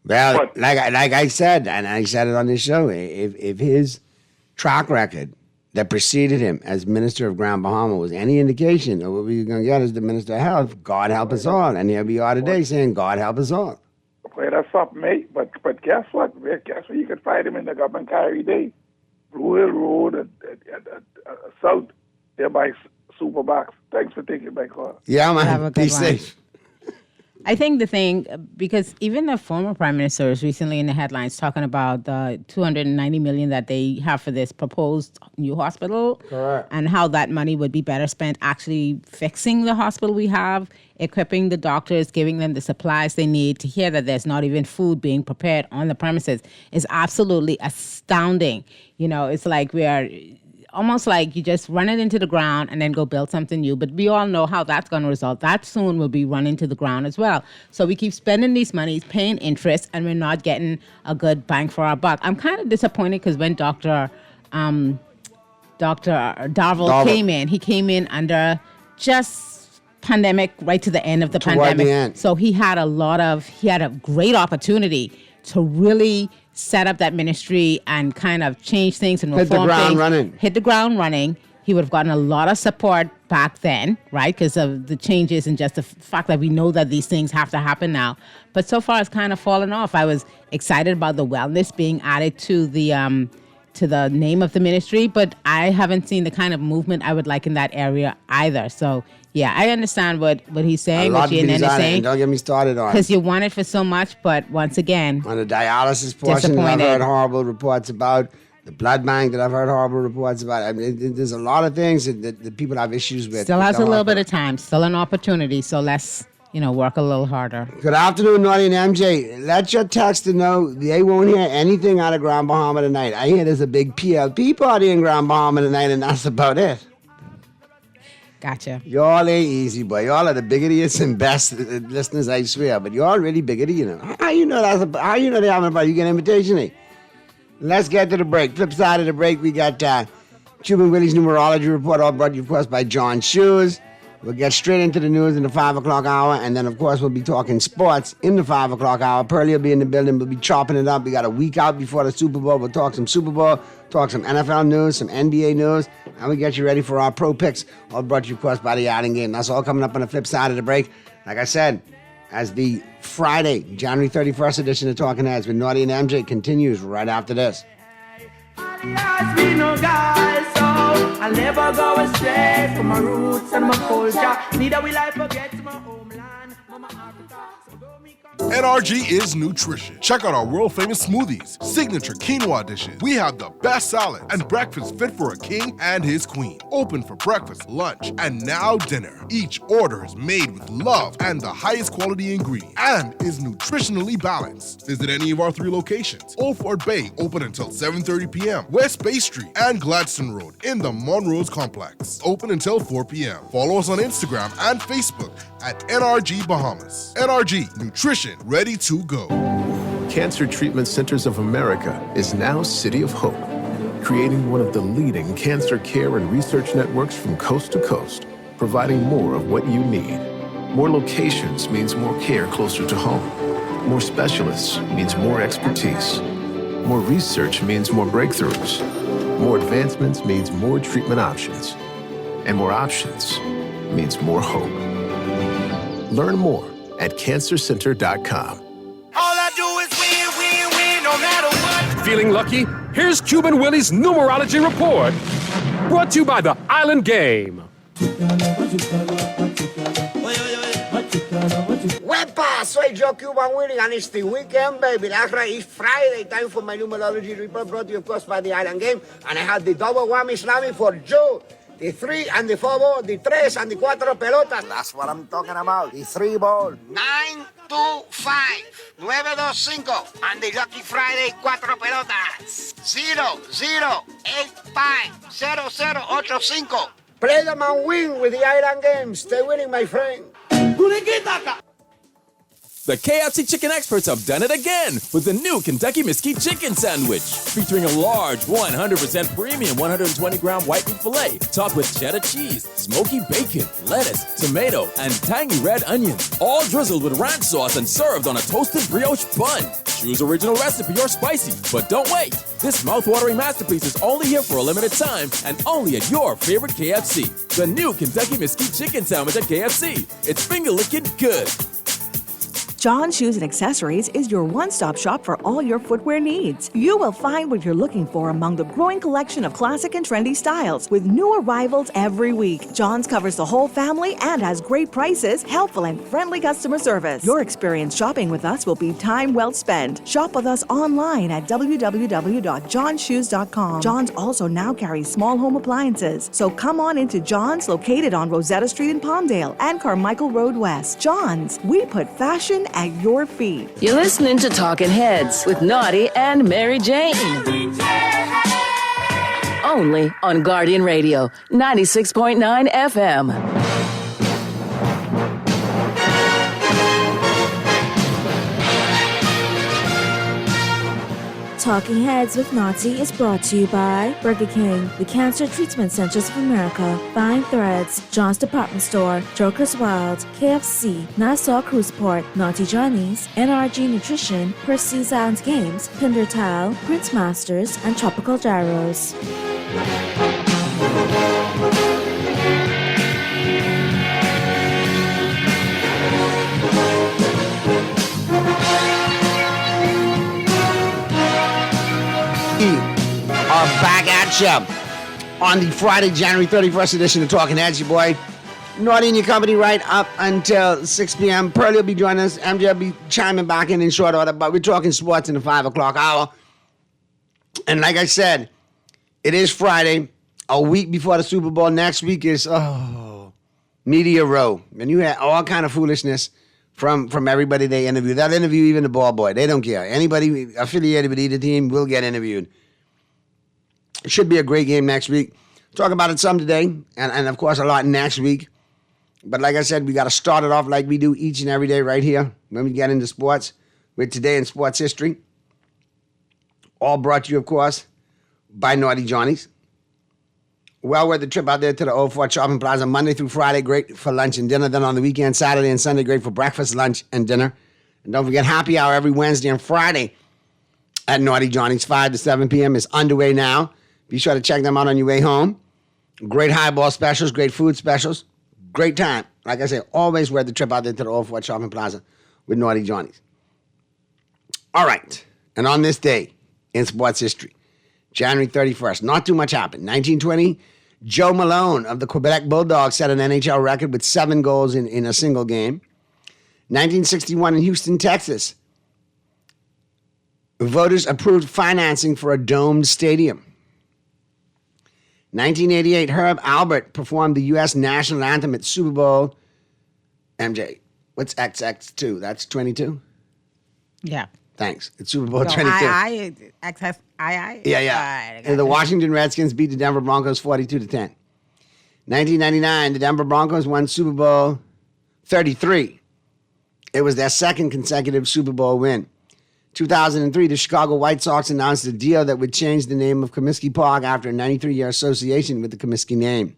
Well, like I said, and I said it on this show, if his track record that preceded him as Minister of Grand Bahama was any indication of what we were going to get as the Minister of Health, God help us all. And here we are today saying, God help us all. Well, that's something, mate. But guess what? Guess what? You can find him in the government car every day. Blue Hill Road and South, there by Superbox. Thanks for taking my call. Yeah, man. Have a good Be one. safe. I think the thing, because even the former prime minister was recently in the headlines talking about the $290 million that they have for this proposed new hospital. Correct. And how that money would be better spent actually fixing the hospital we have, equipping the doctors, giving them the supplies they need. To hear that there's not even food being prepared on the premises is absolutely astounding. You know, it's like we are almost like you just run it into the ground and then go build something new. But we all know how that's going to result. That soon will be run into the ground as well. So we keep spending these monies, paying interest, and we're not getting a good bang for our buck. I'm kind of disappointed because when Dr. Darvel came in, he came in under just pandemic right to the end of the pandemic. The end. So he had a great opportunity to really set up that ministry and kind of change things and reform things. Hit the ground running. He would have gotten a lot of support back then, right? Because of the changes and just the fact that we know that these things have to happen now. But so far, it's kind of fallen off. I was excited about the wellness being added to the name of the ministry, but I haven't seen the kind of movement I would like in that area either. So, yeah, I understand what he's saying, what Ian is saying. Don't get me started on it. Because you want it for so much, but once again, on the dialysis portion that I've heard horrible reports about, the blood bank that I've heard horrible reports about. I mean, there's a lot of things that people have issues with. Still has a little bit of time, still an opportunity, so let's work a little harder. Good afternoon, Naughty and MJ. Let your texter know they won't hear anything out of Grand Bahama tonight. I hear there's a big PLP party in Grand Bahama tonight, and that's about it. Gotcha. Y'all ain't easy, boy. Y'all are the biggest and best listeners, I swear. But y'all really biggity, you know. How you know they're having a party? You get an invitation, eh? Let's get to the break. Flip side of the break, we got Cuban Willie's numerology report, all brought to you, of course, by John Shoes. We'll get straight into the news in the 5 o'clock hour, and then, of course, we'll be talking sports in the 5 o'clock hour. Pearlie will be in the building. We'll be chopping it up. We got a week out before the Super Bowl. We'll talk some Super Bowl, talk some NFL news, some NBA news, and we get you ready for our pro picks, all brought to you, of course, by the Outing Game. That's all coming up on the flip side of the break. Like I said, as the Friday, January 31st edition of Talking Heads with Naughty and MJ continues right after this. I'll never go astray from my roots and my culture. Neither will I forget my homeland, Mama Africa. NRG is nutrition. Check out our world-famous smoothies, signature quinoa dishes. We have the best salad and breakfast fit for a king and his queen. Open for breakfast, lunch, and now dinner. Each order is made with love and the highest quality ingredients and is nutritionally balanced. Visit any of our 3 locations. Old Fort Bay, open until 7:30 p.m. West Bay Street and Gladstone Road in the Monrose Complex, open until 4 p.m. Follow us on Instagram and Facebook at NRG Bahamas. NRG, nutrition ready to go. Cancer Treatment Centers of America is now City of Hope. creating one of the leading cancer care and research networks from coast to coast, providing more of what you need. More locations means more care closer to home. More specialists means more expertise. More research means more breakthroughs. More advancements means more treatment options. And more options means more hope. Learn more at cancercenter.com. All I do is win, win, win, no matter what. Feeling lucky? Here's Cuban Willie's numerology report. Brought to you by the Island Game. Wepa, soy Joe Cuban Willie, and it's the weekend, baby. That's right, it's Friday. Time for my numerology report, brought to you, of course, by the Island Game. And I have the double whammy slammy for Joe. The 3 and the 4 ball, the 3 and the 4 pelotas. That's what I'm talking about. The 3 ball. 925 925 and the Lucky Friday 4 pelotas. 00850085. Play them and win with the Island Game. Stay winning, my friend. The KFC chicken experts have done it again with the new Kentucky Mesquite Chicken Sandwich, featuring a large 100% premium 120-gram white meat filet topped with cheddar cheese, smoky bacon, lettuce, tomato, and tangy red onions, all drizzled with ranch sauce and served on a toasted brioche bun. Choose original recipe or spicy, but don't wait. This mouth-watering masterpiece is only here for a limited time and only at your favorite KFC. The new Kentucky Mesquite Chicken Sandwich at KFC. It's finger-licking good. John Shoes and Accessories is your one-stop shop for all your footwear needs. You will find what you're looking for among the growing collection of classic and trendy styles with new arrivals every week. John's covers the whole family and has great prices, helpful and friendly customer service. Your experience shopping with us will be time well spent. Shop with us online at www.johnshoes.com. John's also now carries small home appliances, so come on into John's, located on Rosetta Street in Palmdale and Carmichael Road West. John's, we put fashion at your feet. You're listening to Talking Heads with Naughty and Mary Jane. Only on Guardian Radio, 96.9 FM. Talking Heads with Naughty is brought to you by Burger King, the Cancer Treatment Centers of America, Fine Threads, John's Department Store, Joker's Wild, KFC, Nassau Cruise Port, Naughty Johnny's, NRG Nutrition, Percy's Island Games, Pinder Tile, Prince Masters, and Tropical Gyros. Are back at you on the Friday, January 31st edition of Talking Heads. Your boy, Naughty in your company right up until 6 p.m. Pearlie will be joining us. MJ will be chiming back in short order, but we're talking sports in the 5 o'clock hour. And like I said, it is Friday, a week before the Super Bowl. Next week is, Media Row. And you had all kind of foolishness from everybody they interview. They'll interview even the ball boy. They don't care. Anybody affiliated with either team will get interviewed. It should be a great game next week. Talk about it some today, and of course a lot next week. But like I said, we got to start it off like we do each and every day right here when we get into sports with Today in Sports History. All brought to you, of course, by Naughty Johnny's. Well worth the trip out there to the Old Fort Shopping Plaza Monday through Friday, great for lunch and dinner. Then on the weekend, Saturday and Sunday, great for breakfast, lunch, and dinner. And don't forget, happy hour every Wednesday and Friday at Naughty Johnny's, 5 to 7 p.m. is underway now. Be sure to check them out on your way home. Great highball specials, great food specials, great time. Like I say, always worth the trip out there to the Old Fort Shopping Plaza with Naughty Johnny's. All right, and on this day in sports history, January 31st, not too much happened. 1920, Joe Malone of the Quebec Bulldogs set an NHL record with 7 goals in a single game. 1961 in Houston, Texas, voters approved financing for a domed stadium. 1988, Herb Albert performed the U.S. national anthem at Super Bowl. MJ, what's XX2? That's 22? Yeah. Thanks. It's Super Bowl 22. Yeah. And the Washington Redskins beat the Denver Broncos 42-10. 1999, the Denver Broncos won Super Bowl 33. It was their second consecutive Super Bowl win. 2003, the Chicago White Sox announced a deal that would change the name of Comiskey Park after a 93-year association with the Comiskey name.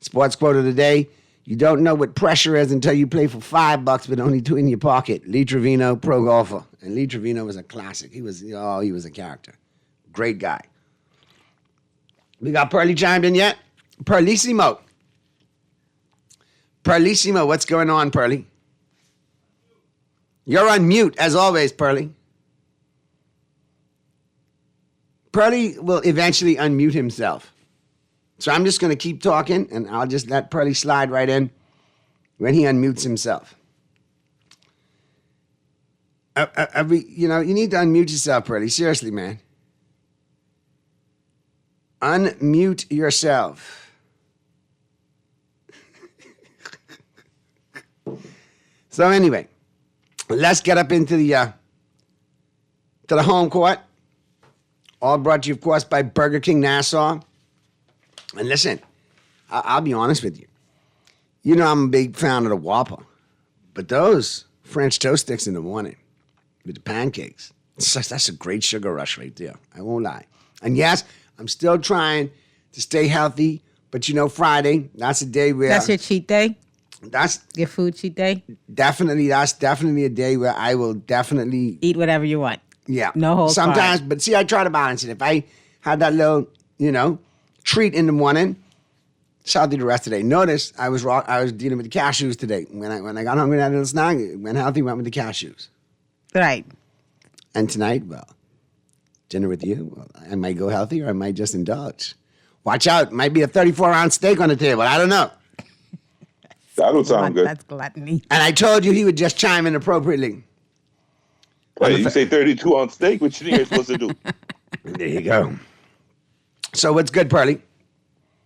Sports quote of the day, you don't know what pressure is until you play for $5 but only 2 in your pocket. Lee Trevino, pro golfer. And Lee Trevino was a classic. He was a character. Great guy. We got Pearly chimed in yet? Perlissimo, what's going on, Pearly? You're on mute, as always, Pearly. Pearly will eventually unmute himself. So I'm just going to keep talking, and I'll just let Pearly slide right in when he unmutes himself. You need to unmute yourself, Pearly. Seriously, man. Unmute yourself. So anyway, let's get up into the home court. All brought to you, of course, by Burger King Nassau. And listen, I'll be honest with you. You know I'm a big fan of the Whopper. But those French toast sticks in the morning with the pancakes, that's a great sugar rush right there. I won't lie. And yes, I'm still trying to stay healthy. But Friday, that's a day where... That's your cheat day? That's your food cheat day? That's definitely a day where I will definitely... Eat whatever you want. Yeah. No whole sometimes, but see, I try to balance it. If I had that little, treat in the morning, so I'll do the rest of the day. Notice I was dealing with the cashews today. When I got hungry, that little snack, went healthy, went with the cashews. Right. And tonight, dinner with you, I might go healthy or I might just indulge. Watch out, might be a 34-ounce steak on the table. I don't know. That'll sound good. That's gluttony. And I told you he would just chime in appropriately. Wait, you say 32-ounce steak? What you think you're supposed to do? There you go. So what's good, Pearly?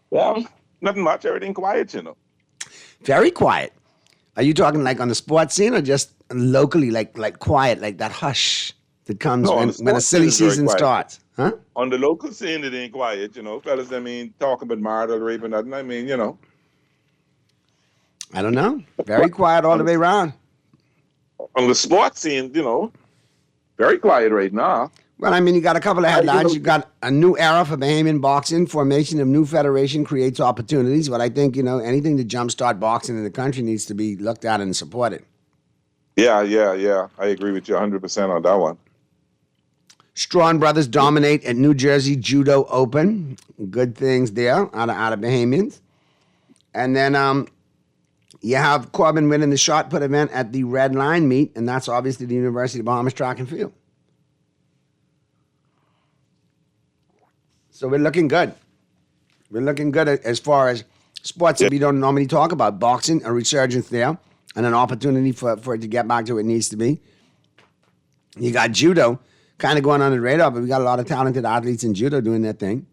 Well, nothing much. Everything quiet, Very quiet. Are you talking like on the sports scene or just locally, like quiet, like that hush that comes when a silly season starts? Huh? On the local scene, it ain't quiet, Fellas, talking about marital rape and nothing. I don't know. Very quiet all the way around. On the sports scene, very quiet right now. Well, you got a couple of headlines. You got a new era for Bahamian boxing. Formation of new federation creates opportunities. But I think, anything to jumpstart boxing in the country needs to be looked at and supported. Yeah. I agree with you 100% on that one. Strawn brothers dominate at New Jersey Judo Open. Good things there out of Bahamians. And then you have Corbin winning the shot put event at the Red Line meet, and that's obviously the University of Bahamas track and field. So we're looking good. We're looking good as far as sports that we don't normally talk about. Boxing, a resurgence there, and an opportunity for it to get back to where it needs to be. You got judo kind of going under the radar, but we got a lot of talented athletes in judo doing their thing.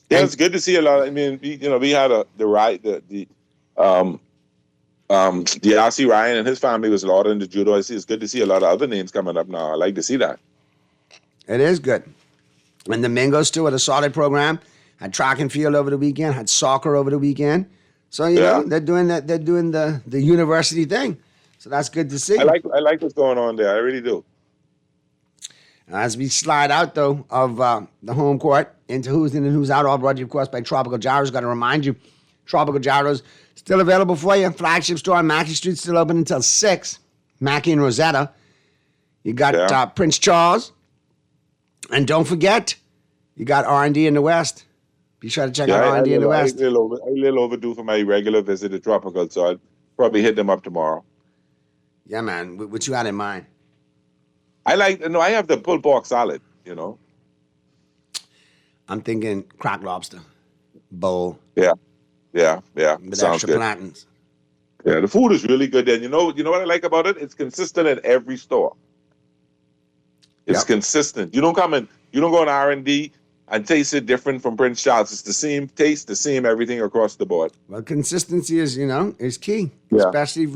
Yeah, it's good to see a lot. We had R.C. Ryan and his family was lauded in the judo. It's good to see a lot of other names coming up now. I like to see that. It is good. And the Mingos, too, had a solid program. Had track and field over the weekend. Had soccer over the weekend. So, they're doing that. They're doing the university thing. So that's good to see. I like what's going on there. I really do. As we slide out, though, of the home court into who's in and who's out, all brought to you, of course, by Tropical Gyros. Got to remind you, Tropical Gyros still available for you. Flagship store on Mackey Street, still open until 6. Mackey and Rosetta. You got Prince Charles. And don't forget, you got R&D in the West. Be sure to check out R&D in the West. I'm a little overdue for my regular visit to Tropical, so I'll probably hit them up tomorrow. Yeah, man. What you had in mind? I have the pulled pork salad, I'm thinking cracked lobster bowl. Yeah. With Sounds extra good. plantains. Yeah, the food is really good. And you know what I like about it? It's consistent at every store. It's consistent. You don't go in R&D and taste it different from Prince Charles. It's the same taste, the same everything across the board. Well, consistency is key. Yeah. Especially a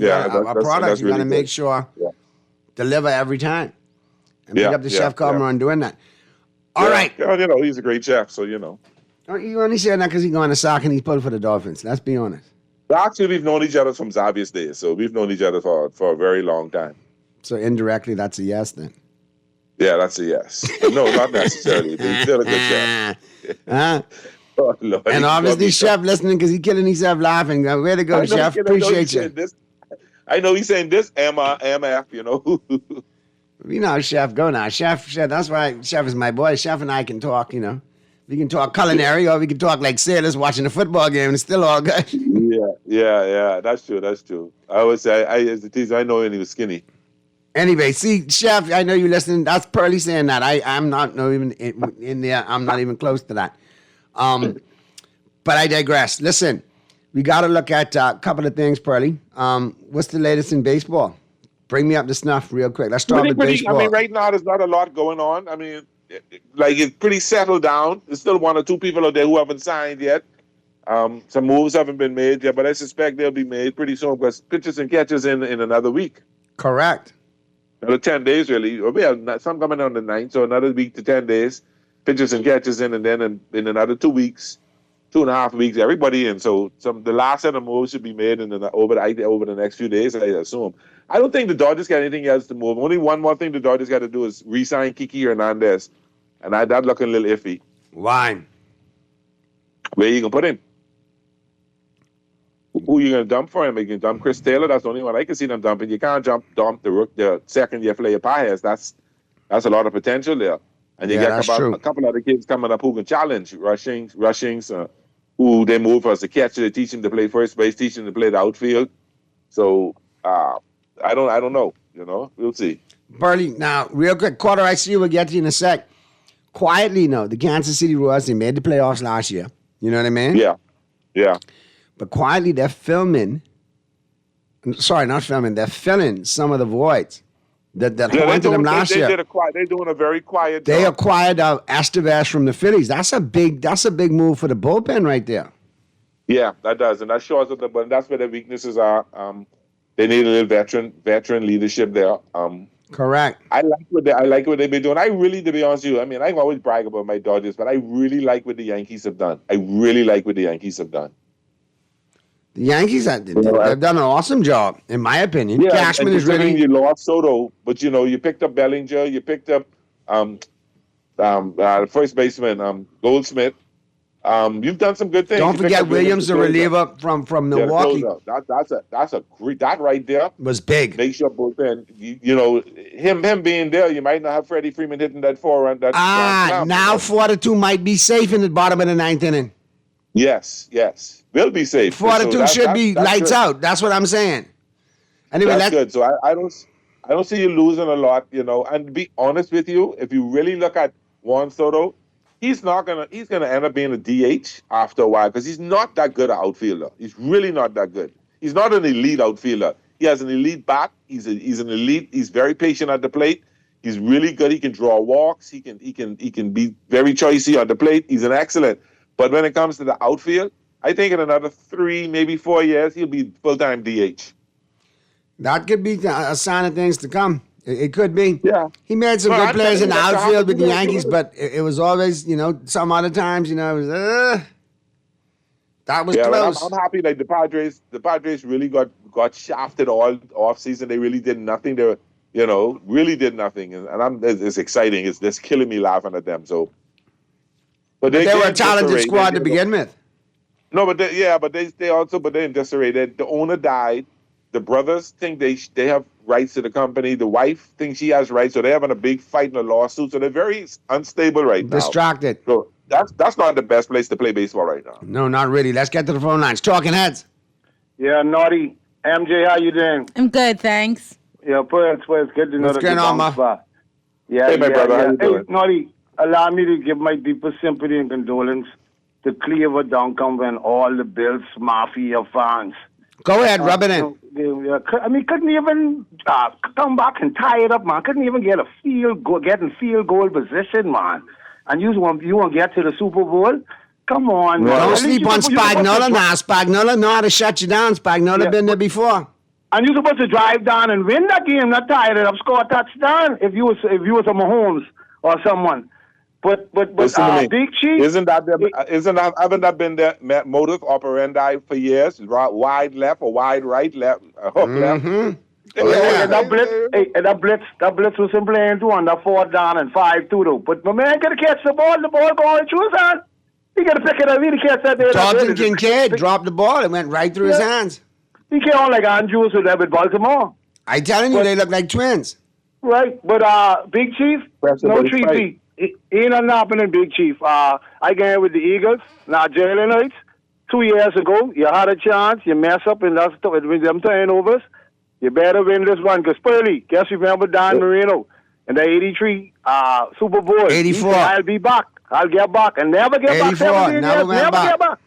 product. You got to make sure deliver every time. And pick up the chef Comer on doing that. All right. He's a great chef, so You only say that because he's going to sock and he's pulling for the Dolphins. Let's be honest. Actually, we've known each other from Xavier's days, so we've known each other for a very long time. So indirectly, that's a yes then. Yeah, that's a yes. No, not necessarily. But he's still a good chef. Huh? Oh, Lord, And obviously, Chef listening because he's killing himself laughing. Way to go, Chef. Appreciate you. I know he's saying this MF, you know. You know, Chef, go now. Chef, that's why Chef is my boy. Chef and I can talk, you know. We can talk culinary or we can talk like sailors watching a football game and it's still all good. Yeah. That's true. I always say, as a teaser, I know when he was skinny. Anyway, see, Chef, I know you're listening. That's Pearly saying that. I'm not even in there. I'm not even close to that. But I digress. Listen, we got to look at a couple of things, Pearly. What's the latest in baseball? Bring me up to snuff real quick. Let's start with baseball. I mean, right now, there's not a lot going on. I mean, it's pretty settled down. There's still one or two people out there who haven't signed yet. Some moves haven't been made yet, but I suspect they'll be made pretty soon because pitchers and catchers in another week. Correct. Another 10 days, really. Some coming on the 9th, so another week to 10 days. Pitchers and catchers in, and then in another 2 weeks, 2.5 weeks, everybody in. So the last set of moves should be made over the next few days, I assume. I don't think the Dodgers got anything else to move. Only one more thing the Dodgers got to do is re-sign Kiki Hernandez. And that's looking a little iffy. Why? Where you going to put him? Who you going to dump for him? You can dump Chris Taylor. That's the only one I can see them dumping. You can't dump the second-year player Paez. That's a lot of potential there. And you got a couple other kids coming up who can challenge Rushings, who they move as a catcher. They teach him to play first base, teach him to play the outfield. So I don't know. You know, we'll see. Burley, now, real quick, Quarter ICU, we'll get to you in a sec. Quietly, no, the Kansas City Royals, they made the playoffs last year. You know what I mean? Yeah. But quietly, they're filling some of the voids that haunted them last year. They're doing a very quiet job. They acquired Estevez from the Phillies. That's a big move for the bullpen right there. Yeah, that does, and that shows that. But that's where their weaknesses are. They need a little veteran leadership there. Correct. I like what they've been doing. I really, to be honest with you, I mean, I always brag about my Dodgers, but I really like what the Yankees have done. The Yankees, they've done an awesome job, in my opinion. Yeah, Cashman is really. You lost Soto, but you picked up Bellinger, you picked up first baseman Goldsmith. You've done some good things. Don't forget Williams, the reliever from Milwaukee. That's a great. That right there was big. Makes your bullpen. Him being there, you might not have Freddie Freeman hitting that 4-run. Now 4-2 might be safe in the bottom of the 9th inning. Yes, will be safe. 4-2 should be lights out. That's what I'm saying. Anyway, that's good. So I don't see you losing a lot. And to be honest with you, if you really look at Juan Soto, he's gonna end up being a DH after a while because he's not that good an outfielder. He's really not that good. He's not an elite outfielder. He has an elite bat. He's an elite. He's very patient at the plate. He's really good. He can draw walks. He can be very choicey on the plate. He's an excellent. But when it comes to the outfield, I think in another 3, maybe 4 years, he'll be full-time DH. That could be a sign of things to come. It could be. Yeah. He made some good plays in the outfield with the Yankees, but it was always, some other times, it was, that was close. I'm happy that the Padres really got shafted all off season. They really did nothing. They were, really did nothing. And it's exciting. It's just killing me laughing at them. So, but they were a talented squad to begin with. No, but they're in disarray. The owner died. The brothers think they have rights to the company. The wife thinks she has rights, so they're having a big fight in a lawsuit. So they're very unstable right now. Distracted. So that's not the best place to play baseball right now. No, not really. Let's get to the phone lines. Talking heads. Yeah, Naughty. MJ, how you doing? I'm good, thanks. Yeah, it's good to know that you're on, Hey, my brother, how you doing? Hey, Naughty, allow me to give my deepest sympathy and condolence to Cleaver Duncan and all the Bills Mafia fans. Go ahead, rub it in. Couldn't even come back and tie it up, man. Couldn't even get field goal position, man. And you want to get to the Super Bowl? Come on, man. Don't sleep on Spagnola now. Spagnola know how to shut you down. Spagnola been there before. And you're supposed to drive down and win that game, not tie it up, score a touchdown. If you was a Mahomes or someone. But Big Chief haven't that been their modus operandi for years? Wide left or wide right, left, hook left. And that blitz was him playing too on that 4th down and 5-2 though. But my man gotta catch the ball going through his hand. He gotta pick it up, he catch that there. Dalton Kincaid dropped the ball, it went right through his hands. He came on like Andrews with Baltimore. I telling you, they look like twins. Right, but Big Chief, no treat. He ain't nothing happening, Big Chief. I got with the Eagles, now Jalen Hurts. 2 years ago, you had a chance, you mess up and that's with them turnovers. You better win this one, because Pearly, guess you remember Don Marino in the 83 Super Bowl. 84. I'll be back. I'll get back. And never get 84, back. 17 years, never never back. get back.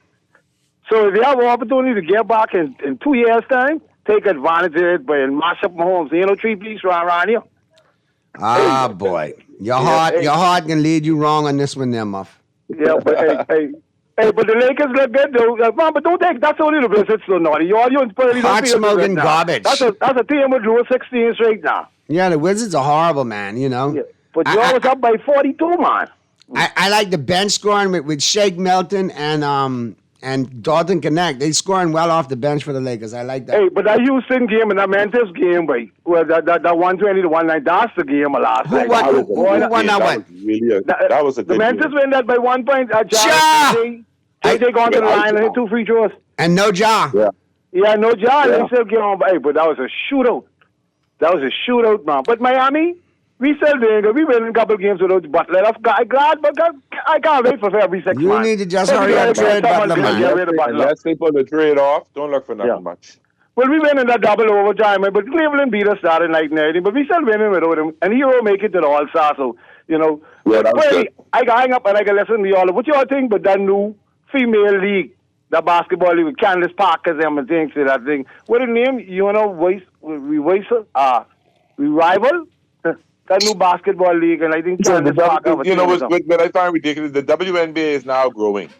So if you have an opportunity to get back in 2 years' time, take advantage of it, but mash up Mahomes. Ain't no three-piece around here. Ah, boy. Your heart can lead you wrong on this one there, Muff. Yeah, but hey, but the Lakers look good though. Man, but don't take that's only the business so naughty. You and Pearly Hot smoking garbage. That's a team with Drew 16 straight now. Yeah, the Wizards are horrible, man, you know. Yeah, but you always up by 42, man. I like the bench scoring with Shake Milton and Dalton Connect. They scoring well off the bench for the Lakers. I like that. Hey, but that Houston game and that Memphis game, boy, well, that 120 to 119, that's the game of last night. Who won that one? That was a good The Memphis game. win that by 1 point. They gone to the line and hit 2 free throws. And no Ja. Yeah, no Ja. Yeah. They still get on. Hey, but that was a shootout. That was a shootout, man. But Miami, we still doing good. We win a couple games without Butler. I'm glad, but I can't wait for every 6 months. You need to just hurry up, trade Butler, man. Unless they put the trade off, don't look for nothing much. Well, we win in that double overtime, but Cleveland beat us Saturday night and everything, but we still winning without him. And Hero make it to the All-Star, so, you know. Yeah, that was good. I got hang up and I got listen to y'all. What y'all think about that new female league, that basketball league with Candace Parker and things to that thing? What the name? You know, we rival? That new basketball league, and I think Candace Parker. You know what I find ridiculous? The WNBA is now growing.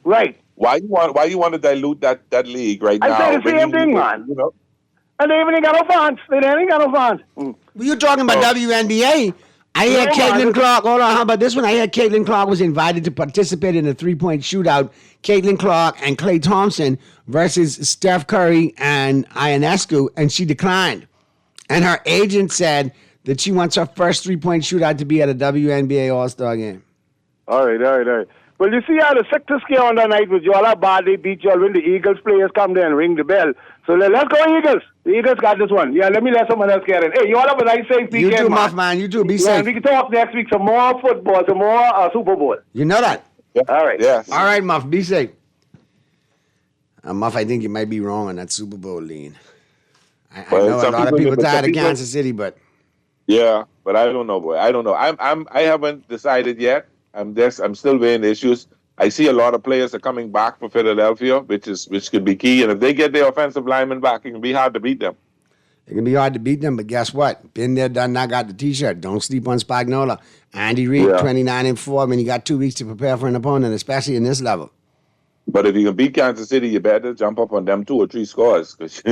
Right. Why you want to dilute that league right now? I say the same thing, man. You know? And they ain't got no fans. They ain't got no fans. You're talking about WNBA. I hear Caitlin Clark. Hold on, how about this one? I hear Caitlin Clark was invited to participate in a 3-point shootout. Caitlin Clark and Klay Thompson versus Steph Curry and Ionescu, and she declined. And her agent said that she wants her first 3-point shootout to be at a WNBA All-Star game. All right. Well, you see how the sector scare on that night was y'all how bad they beat y'all when the Eagles players come there and ring the bell. So let's go Eagles. The Eagles got this one. Yeah, let me let someone else get in. Hey, y'all have a nice safe weekend, You too, Muff, man. You too. Be safe. We can talk next week some more football, some more Super Bowl. You know that. All right. Yes. All right, Muff. Be safe. Muff, I think you might be wrong on that Super Bowl lean. I know a lot of people tired of Kansas City, but yeah, but I don't know, boy. I don't know. I haven't decided yet. I'm still weighing the issues. I see a lot of players are coming back for Philadelphia, which could be key. And if they get their offensive linemen back, it can be hard to beat them. It can be hard to beat them, but guess what? Been there, done that, got the T-shirt. Don't sleep on Spagnuolo. Andy Reid, 29-4. I mean, you got 2 weeks to prepare for an opponent, especially in this level. But if you can beat Kansas City, you better jump up on them 2 or 3 scores. Because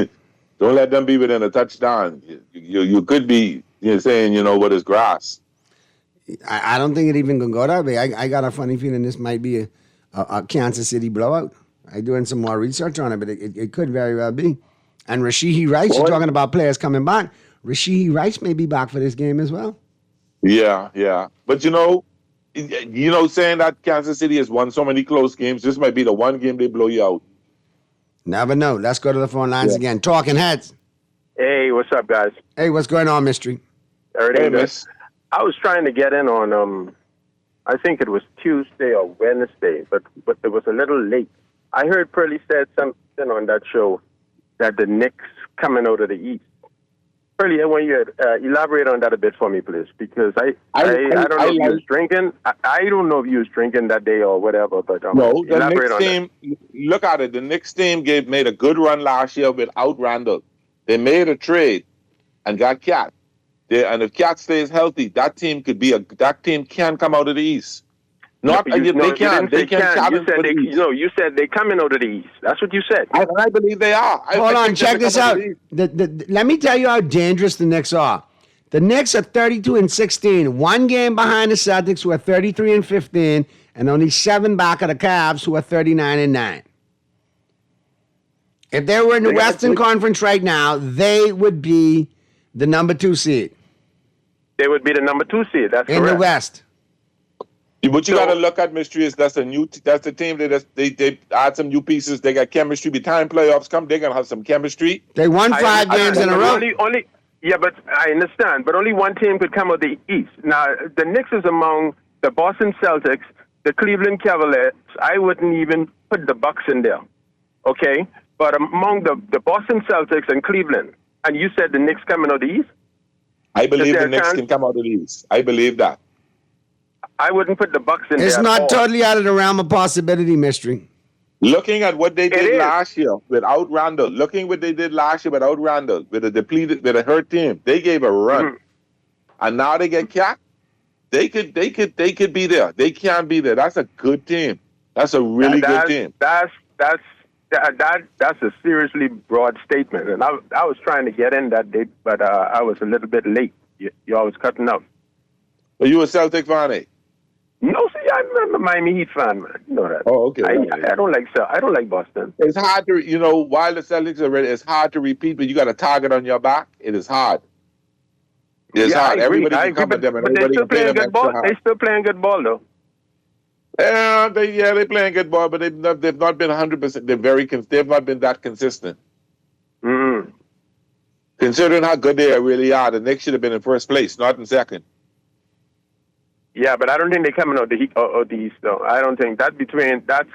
don't let them be within a touchdown. You could be saying, what is grass. I don't think it even can go that way. I got a funny feeling this might be a Kansas City blowout. I'm doing some more research on it, but it could very well be. And Rashee Rice, you're talking about players coming back. Rashee Rice may be back for this game as well. Yeah. But saying that Kansas City has won so many close games, this might be the one game they blow you out. Never know. Let's go to the phone lines again. Talking Heads. Hey, what's up, guys? Hey, what's going on, Mystery? Everything good? I was trying to get in on, I think it was Tuesday or Wednesday, but it was a little late. I heard Pearly said something on that show that the Knicks coming out of the East. Pearly, I want you to elaborate on that a bit for me, please, because I don't know if you was drinking. I don't know if you was drinking that day or whatever, but no, the elaborate Knicks on team, look at it. The Knicks team made a good run last year without Randall. They made a trade and got Cat. And if Cat stays healthy, that team can come out of the East. They can. You said they coming out of the East. That's what you said. And I believe they are. Hold on, check this out. Let me tell you how dangerous the Knicks are. The Knicks are 32-16, 1 game behind the Celtics, who are 33-15, and only 7 back of the Cavs, who are 39-9. If they were in the Western Conference right now, they would be The number 2 seed. They would be the number 2 seed. That's in correct. the West. What you got to look at, Mystery, is that's the team that they add some new pieces. They got chemistry. By the time playoffs come, they're gonna have some chemistry. They won 5 games in a row. Yeah, but I understand. But only one team could come out the East. Now, the Knicks is among the Boston Celtics, the Cleveland Cavaliers. I wouldn't even put the Bucks in there, okay? But among the Boston Celtics and Cleveland, and you said the Knicks coming out the East? I believe the Knicks can come out of the East. I believe that. I wouldn't put the Bucks in there. It's not totally out of the realm of possibility, Mystery. Looking at what they did last year without Randall, with a depleted, with a hurt team, they gave a run, and now they get capped. They could be there. They can be there. That's a good team. That's a really good team. That's a seriously broad statement, and I was trying to get in that day, but I was a little bit late. You always cutting up. Are you a Celtic fan, eh? No, see, I'm a Miami Heat fan, man. You know that. Oh, okay. I don't like Boston. It's hard to, while the Celtics are ready, it's hard to repeat, but you got a target on your back. It is hard. It's hard. Everybody can come at them, and everybody can play them extra hard. They're still playing good ball, though. Yeah, they're playing good ball, but they've not been 100%. They've not been that consistent. Mm-hmm. Considering how good they really are, the Knicks should have been in first place, not in second. Yeah, but I don't think they're coming out the East, though. I don't think that's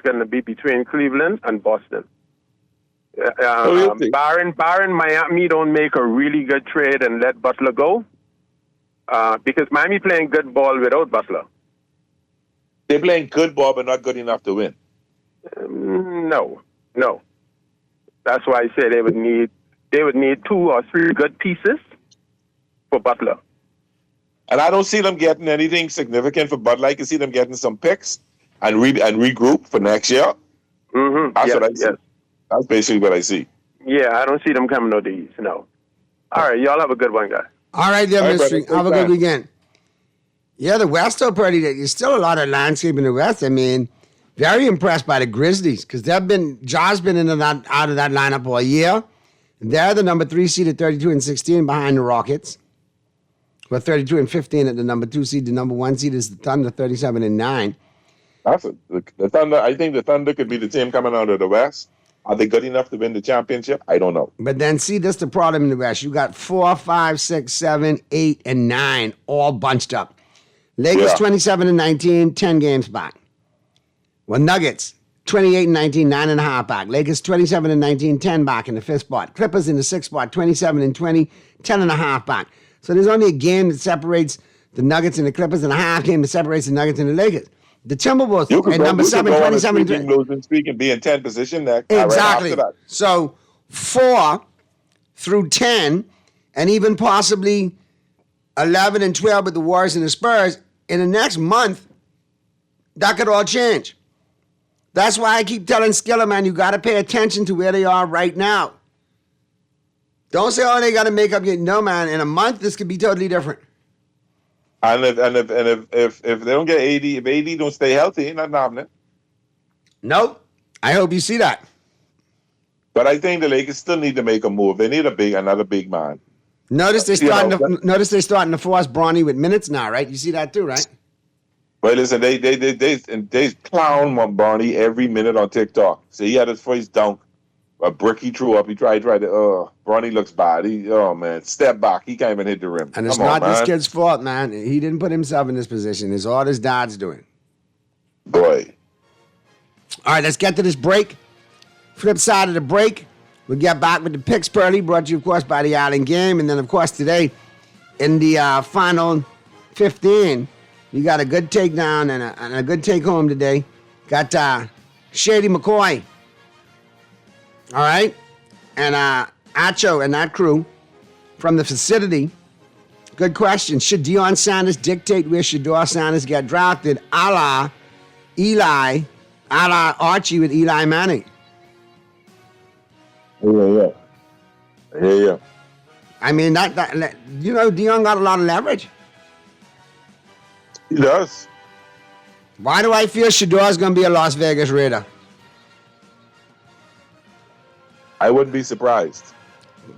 going to be between Cleveland and Boston. Barring Miami don't make a really good trade and let Butler go, because Miami playing good ball without Butler. They're playing good ball, but not good enough to win. No. That's why I say they would need 2 or 3 good pieces for Butler. And I don't see them getting anything significant for Butler. I can see them getting some picks and regroup for next year. Mm-hmm. That's what I see. Yes. That's basically what I see. Yeah, I don't see them coming out the East, no. All right, y'all have a good one, guys. All right, there, Mystery. Have a good weekend. Yeah, the West, though, Purdy, there's still a lot of landscape in the West. I mean, very impressed by the Grizzlies, because Ja's been in and out of that lineup all year. They're the number 3 seed at 32-16 behind the Rockets. Well, 32-15 at the number 2 seed. The number 1 seed is the Thunder, 37-9. The Thunder. I think the Thunder could be the team coming out of the West. Are they good enough to win the championship? I don't know. But then, see, that's the problem in the West. You got 4, 5, 6, 7, 8, and 9 all bunched up. Lakers 27-19, 10 games back. Well, Nuggets 28-19, 9.5 back. Lakers 27-19, 10 back in the 5th spot. Clippers in the 6th spot, 27-20, 10.5 back. So there's only a game that separates the Nuggets and the Clippers, and a half game that separates the Nuggets and the Lakers. The Timberwolves at number 7, 27-20. Losing streak and be in 10 position next. Exactly. Right after that. So 4 through 10, and even possibly 11 and 12 with the Warriors and the Spurs in the next month, that could all change. That's why I keep telling Skiller, man, you got to pay attention to where they are right now. Don't say, oh, they got to make up. No, man, in a month, this could be totally different. And if they don't get AD, if AD don't stay healthy, ain't nothing happening. Nope. I hope you see that. But I think the Lakers still need to make a move. They need another big man. Notice they're starting to force Bronny with minutes now, right? You see that too, right? Well, listen, they clown Bronny every minute on TikTok. So he had his first dunk, a brick he threw up. He tried to. Bronny looks bad. Step back. He can't even hit the rim. And it's not this kid's fault, man. He didn't put himself in this position. It's all his dad's doing. Boy. All right, let's get to this break. Flip side of the break, we'll get back with the picks, Pearly, brought to you, of course, by the Island Game. And then, of course, today, in the final 15, you got a good takedown and a good take home today. Got Shady McCoy. All right? And Acho and that crew from the facility. Good question. Should Deion Sanders dictate where Shedeur Sanders get drafted, a la Eli, a la Archie with Eli Manning? Yeah. I mean, Deion got a lot of leverage. He does. Why do I feel Shedeur is going to be a Las Vegas Raider? I wouldn't be surprised.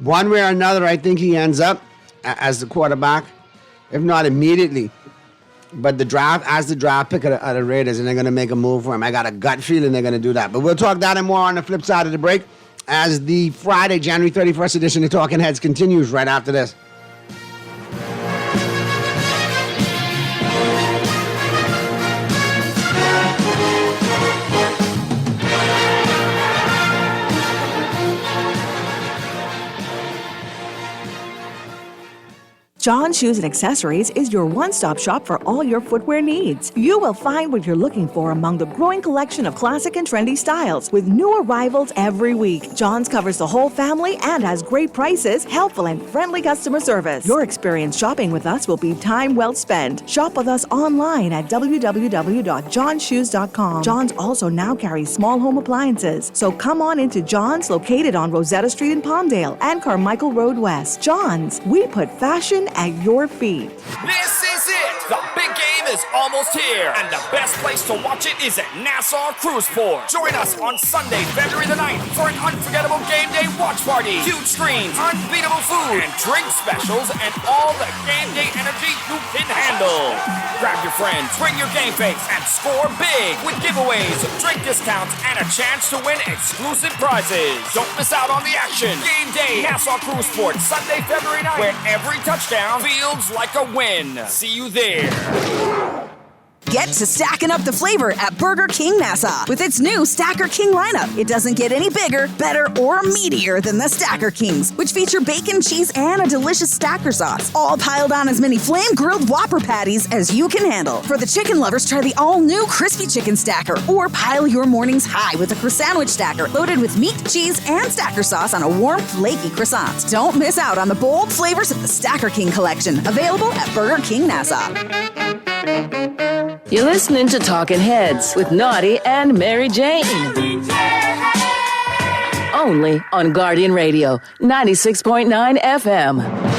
One way or another, I think he ends up. as the quarterback, if not immediately. But the draft pick of the Raiders, and they're going to make a move for him. I got a gut feeling they're going to do that. But we'll talk that and more on the flip side of the break as the Friday, January 31st edition of Talking Heads continues right after this. John Shoes and Accessories is your one-stop shop for all your footwear needs. You will find what you're looking for among the growing collection of classic and trendy styles with new arrivals every week. John's covers the whole family and has great prices, helpful and friendly customer service. Your experience shopping with us will be time well spent. Shop with us online at www.johnshoes.com. John's also now carries small home appliances, so come on into John's, located on Rosetta Street in Palmdale and Carmichael Road West. John's, we put fashion at your feet. This is it! The big game is almost here, and the best place to watch it is at Nassau Cruise Port. Join us on Sunday, February the 9th for an unforgettable game day watch party. Huge screens, unbeatable food, and drink specials, and all the game day energy you can handle. Grab your friends, bring your game face, and score big with giveaways, drink discounts, and a chance to win exclusive prizes. Don't miss out on the action. Game day, Nassau Cruise Port, Sunday, February 9th, where every touchdown feels like a win. See you there. Get to stacking up the flavor at Burger King Nassau with its new Stacker King lineup. It doesn't get any bigger, better, or meatier than the Stacker Kings, which feature bacon, cheese, and a delicious stacker sauce, all piled on as many flame-grilled Whopper patties as you can handle. For the chicken lovers, try the all-new Crispy Chicken Stacker, or pile your mornings high with a croissant stacker loaded with meat, cheese, and stacker sauce on a warm, flaky croissant. Don't miss out on the bold flavors of the Stacker King collection, available at Burger King Nassau. You're listening to Talking Heads with Naughty and Mary Jane. Only on Guardian Radio, 96.9 FM.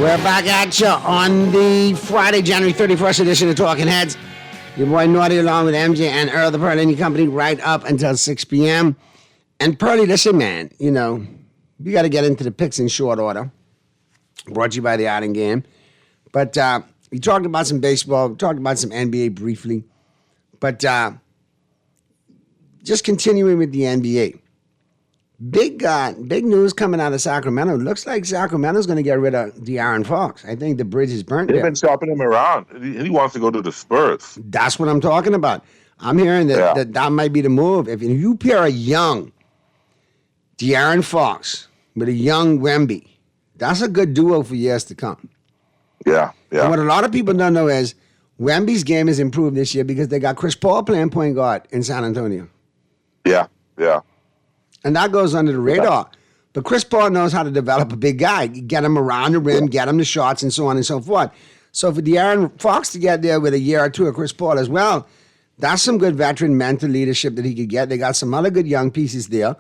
We're back at you on the Friday, January 31st edition of Talking Heads. Your boy Naughty along with MJ and Earl, the Pearl Company, right up until 6 p.m. And Pearly, listen, man, you know, we got to get into the picks in short order. Brought to you by the Iron Game. But we talked about some baseball. We talked about some NBA briefly. But just continuing with the NBA. Big news coming out of Sacramento. Looks like Sacramento's going to get rid of De'Aaron Fox. I think the bridge is burnt. They've been shopping him around. He wants to go to the Spurs. That's what I'm talking about. I'm hearing that might be the move. If you pair a young De'Aaron Fox with a young Wemby, that's a good duo for years to come. Yeah. And what a lot of people don't know is Wemby's game has improved this year because they got Chris Paul playing point guard in San Antonio. Yeah. And that goes under the radar. But Chris Paul knows how to develop a big guy. Get him around the rim, get him the shots, and so on and so forth. So for De'Aaron Fox to get there with a year or two of Chris Paul as well, that's some good veteran mental leadership that he could get. They got some other good young pieces there.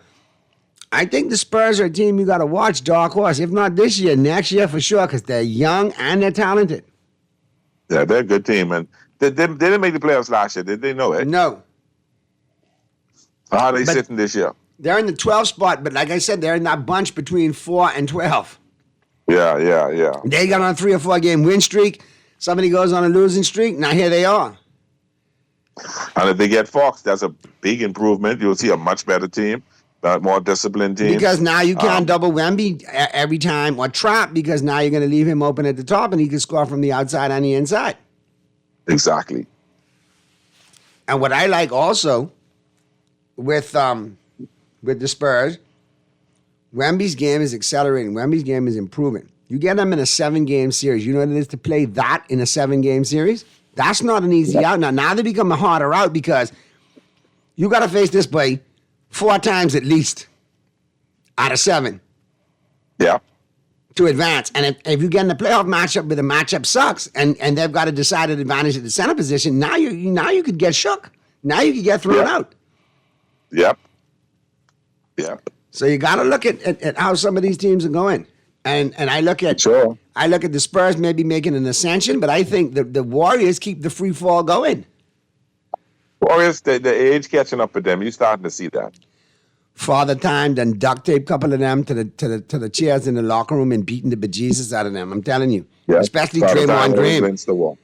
I think the Spurs are a team you got to watch, dark horse. If not this year, next year for sure, because they're young and they're talented. Yeah, they're a good team. And they didn't make the playoffs last year. Did they know it? No. So how are they sitting this year? They're in the 12th spot, but like I said, they're in that bunch between 4 and 12. Yeah. They got on a 3 or 4 game win streak. Somebody goes on a losing streak. Now here they are. And if they get Fox, that's a big improvement. You'll see a much better team, a more disciplined team. Because now you can't double Wemby every time or trap because now you're going to leave him open at the top and he can score from the outside and the inside. Exactly. And what I like also with the Spurs, Wemby's game is accelerating. Wemby's game is improving. You get them in a 7-game series. You know what it is to play that in a 7-game series? That's not an easy out. Now they become a harder out because you got to face this boy 4 times at least out of 7. Yeah. to advance. And if you get in a playoff matchup where the matchup sucks and they've got a decided advantage at the center position, now you could get shook. Now you could get thrown out. Yep. So you got to look at how some of these teams are going. And I look at the Spurs maybe making an ascension, but I think the Warriors keep the free fall going. Warriors, the age catching up with them. You're starting to see that. Father Time done duct tape a couple of them to the chairs in the locker room and beating the bejesus out of them. I'm telling you. Yeah. Especially Father Draymond Green. Wins the war.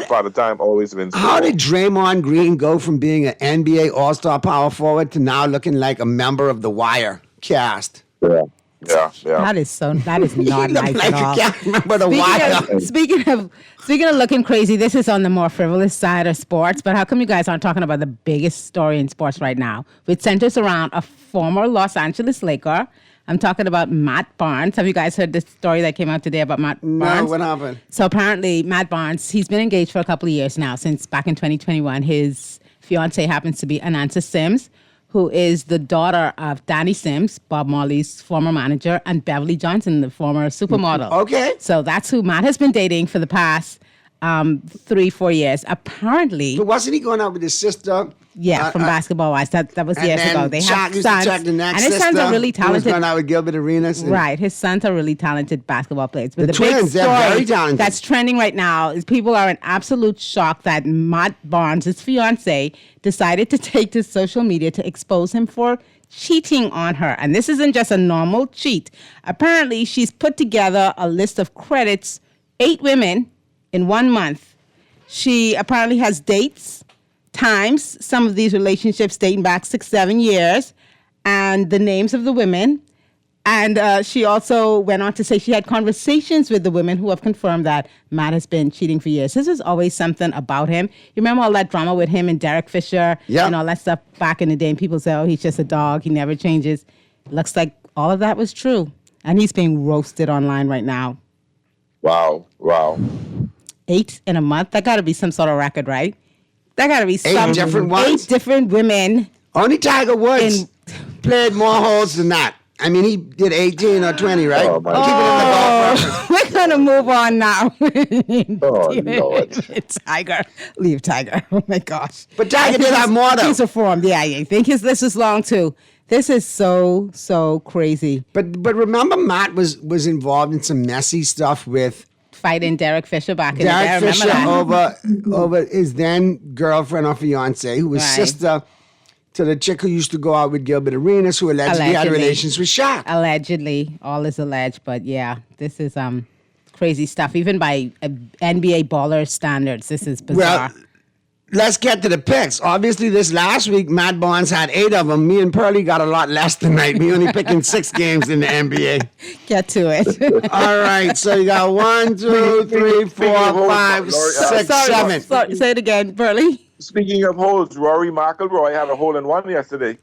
Father Time always wins the war. How did Draymond Green go from being an NBA All-Star power forward to now looking like a member of the Wire cast? Yeah. That is not nice at all. You can't remember the Wire. Speaking of looking crazy, this is on the more frivolous side of sports, but how come you guys aren't talking about the biggest story in sports right now, which centers around a former Los Angeles Laker? I'm talking about Matt Barnes. Have you guys heard this story that came out today about Matt Barnes? No, what happened? So apparently Matt Barnes, he's been engaged for a couple of years now, since back in 2021. His fiance happens to be Anansa Sims, who is the daughter of Danny Sims, Bob Marley's former manager, and Beverly Johnson, the former supermodel. Okay. So that's who Matt has been dating for the past 3-4 years. Apparently. But wasn't he going out with his sister? Yeah, from Basketball Wives. That was years ago. They have used sons. to check the next and his sons are really Who talented. was going out with Gilbert Arenas. Right. His sons are really talented basketball players. But The the big twins, they're story very talented. that's trending right now is people are in absolute shock that Matt Barnes, his fiance, decided to take to social media to expose him for cheating on her. And this isn't just a normal cheat. Apparently, she's put together a list of credits, 8 women in 1 month. She apparently has dates, times, some of these relationships dating back 6-7 years, and the names of the women. And she also went on to say she had conversations with the women who have confirmed that Matt has been cheating for years. This is always something about him. You remember all that drama with him and Derek Fisher and all that stuff back in the day? And people say, oh, he's just a dog. He never changes. Looks like all of that was true. And he's being roasted online right now. Wow. 8 in a month? That got to be some sort of record, right? That got to be 8 different ones? 8 different women. Only Tiger Woods played more holes than that. I mean, he did 18 or 20, right? Oh, my We're going to move on now. Oh, Lord. Tiger. Leave Tiger. Oh, my gosh. But Tiger did have more, though. He's reformed. Yeah, I think his list is long, too. This is so crazy. But remember, Matt was involved in some messy stuff with fighting Derek Fisher back in the day. Derek I remember Fisher that. over his then girlfriend or fiance, who was Right. sister to the chick who used to go out with Gilbert Arenas, who allegedly had relations with Shaq. Allegedly. All is alleged. But yeah, this is crazy stuff. Even by NBA baller standards, this is bizarre. Well, let's get to the picks. Obviously, this last week, Matt Barnes had 8 of them. Me and Pearlie got a lot less tonight. We only picking 6 games in the NBA. Get to it. All right, so you got 1, 2, 3, 4, 5, 6, 7. Sorry, say it again, Burley. Speaking of holes, Rory McIlroy had a hole-in-one yesterday.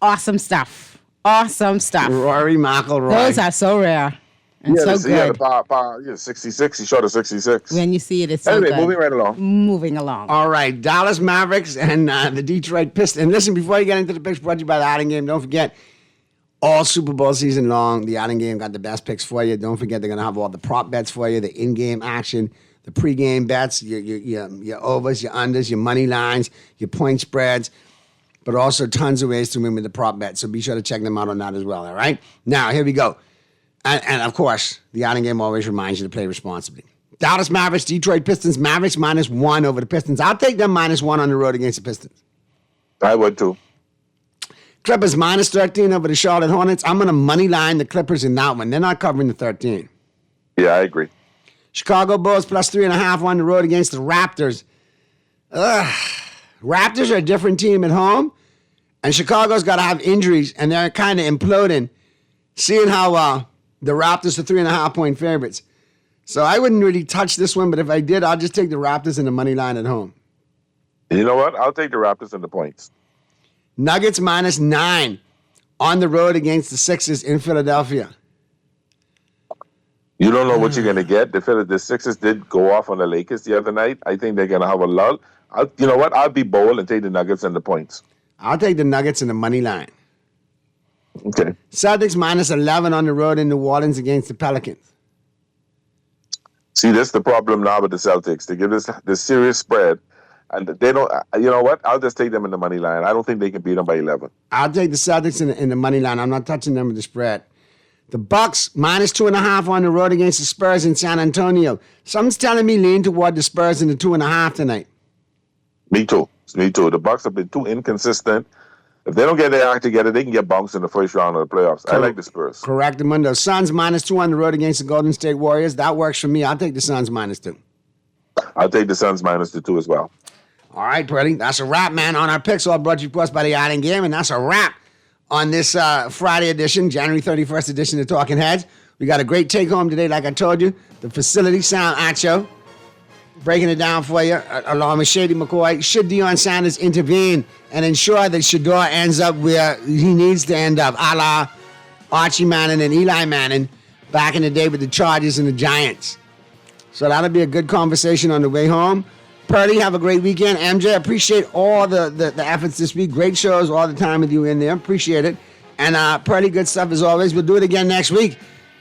Awesome stuff. Rory McIlroy. Those are so rare and so He had a good. par 66. He shot a 66. When you see it, it's so Anyway, good. moving right along. Moving along. All right, Dallas Mavericks and the Detroit Pistons. And listen, before you get into the picks brought to you by the Outing Game, don't forget, all Super Bowl season long, the Outing Game got the best picks for you. Don't forget, they're going to have all the prop bets for you, the in-game action, the pregame bets, your overs, your unders, your money lines, your point spreads, but also tons of ways to win with the prop bets. So be sure to check them out on that as well, all right? Now, here we go. And of course, the Outing Game always reminds you to play responsibly. Dallas Mavericks, Detroit Pistons, Mavericks -1 over the Pistons. I'll take them -1 on the road against the Pistons. I would too. Clippers -13 over the Charlotte Hornets. I'm going to money line the Clippers in that one. They're not covering the 13. Yeah, I agree. Chicago Bulls +3.5 on the road against the Raptors. Raptors are a different team at home, and Chicago's got to have injuries, and they're kind of imploding, seeing how the Raptors are 3.5-point favorites. So I wouldn't really touch this one, but if I did, I'll just take the Raptors in the money line at home. You know what? I'll take the Raptors and the points. Nuggets -9 on the road against the Sixers in Philadelphia. You don't know what you're going to get. The Sixers did go off on the Lakers the other night. I think they're going to have a lull. You know what? I'll be bold and take the Nuggets and the points. I'll take the Nuggets and the money line. Okay. Celtics minus 11 on the road in New Orleans against the Pelicans. See, that's the problem now with the Celtics. They give this serious spread, and they don't. You know what? I'll just take them in the money line. I don't think they can beat them by 11. I'll take the Celtics in the money line. I'm not touching them with the spread. The Bucks minus 2.5 on the road against the Spurs in San Antonio. Something's telling me lean toward the Spurs in the 2.5 tonight. Me too. The Bucks have been too inconsistent. If they don't get their act together, they can get bounced in the first round of the playoffs. I like the Spurs. Correct, Mundo. Suns minus 2 on the road against the Golden State Warriors. That works for me. I'll take the Suns minus 2. I'll take the Suns minus the 2 as well. All right, Pretty. That's a wrap, man, on our picks. All brought to you by the Island Game, and that's a wrap on this Friday edition, January 31st edition of Talking Heads. We got a great take-home today, like I told you. The Facility Sound Art Show. Breaking it down for you, along with Shady McCoy. Should Deion Sanders intervene and ensure that Shedeur ends up where he needs to end up, a la Archie Manning and Eli Manning back in the day with the Chargers and the Giants? So that'll be a good conversation on the way home. Purdy, have a great weekend. MJ, appreciate all the efforts this week. Great shows all the time with you in there. Appreciate it. And Purdy, good stuff as always. We'll do it again next week.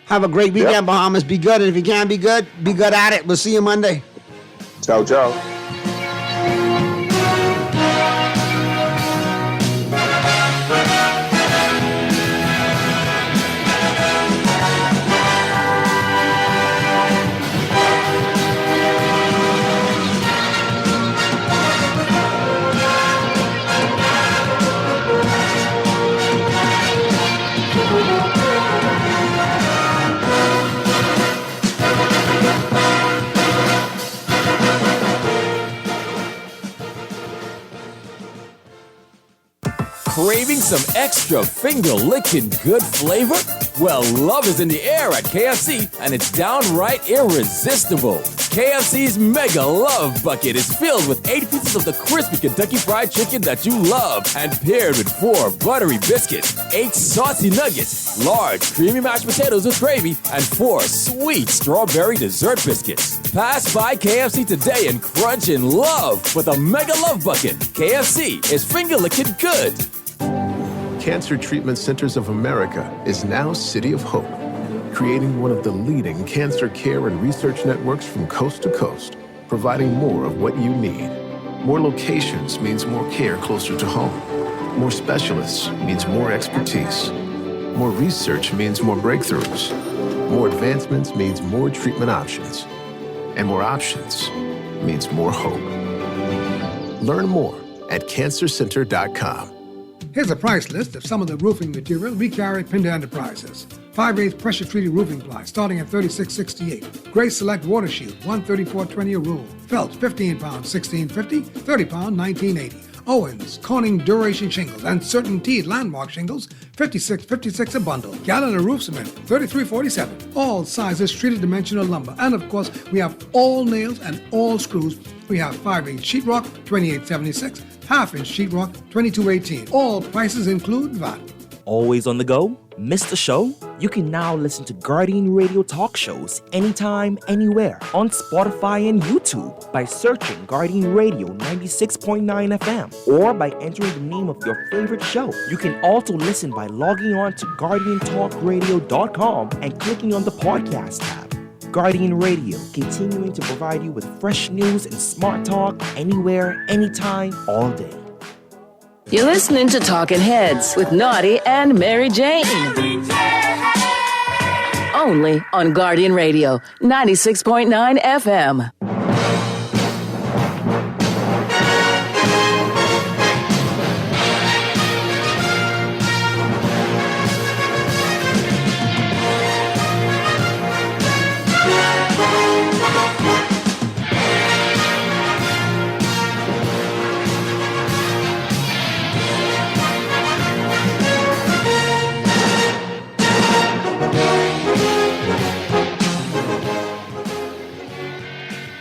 Have a great weekend, Bahamas. Be good. And if you can't be good at it. We'll see you Monday. Ciao, ciao. Craving some extra finger-licking good flavor? Well, love is in the air at KFC, and it's downright irresistible. KFC's Mega Love Bucket is filled with 8 pieces of the crispy Kentucky Fried Chicken that you love, and paired with 4 buttery biscuits, 8 saucy nuggets, large creamy mashed potatoes with gravy, and 4 sweet strawberry dessert biscuits. Pass by KFC today and crunch in love with a Mega Love Bucket. KFC is finger-licking good. Cancer Treatment Centers of America is now City of Hope, creating one of the leading cancer care and research networks from coast to coast, providing more of what you need. More locations means more care closer to home. More specialists means more expertise. More research means more breakthroughs. More advancements means more treatment options. And more options means more hope. Learn more at cancercenter.com. Here's a price list of some of the roofing material we carry at Pinder Enterprises. 5/8 pressure-treated roofing ply starting at $36.68. Gray Select Water Shield, $134.20 a roll. Felt, 15 pounds, $16.50. 30 pound, $19.80. Owens, Corning Duration Shingles, and CertainTeed Landmark Shingles, $56.56 a bundle. Gallon of roof cement, $33.47. All sizes treated dimensional lumber. And of course, we have all nails and all screws. We have 5/8 sheetrock, $28.76. Half-inch sheetrock, $22.18. All prices include VAT. Always on the go? Missed a show? You can now listen to Guardian Radio talk shows anytime, anywhere on Spotify and YouTube by searching Guardian Radio 96.9 FM or by entering the name of your favorite show. You can also listen by logging on to GuardianTalkRadio.com and clicking on the podcast tab. Guardian Radio, continuing to provide you with fresh news and smart talk anywhere, anytime, all day. You're listening to Talking Heads with Naughty and Mary Jane. Only on Guardian Radio, 96.9 FM.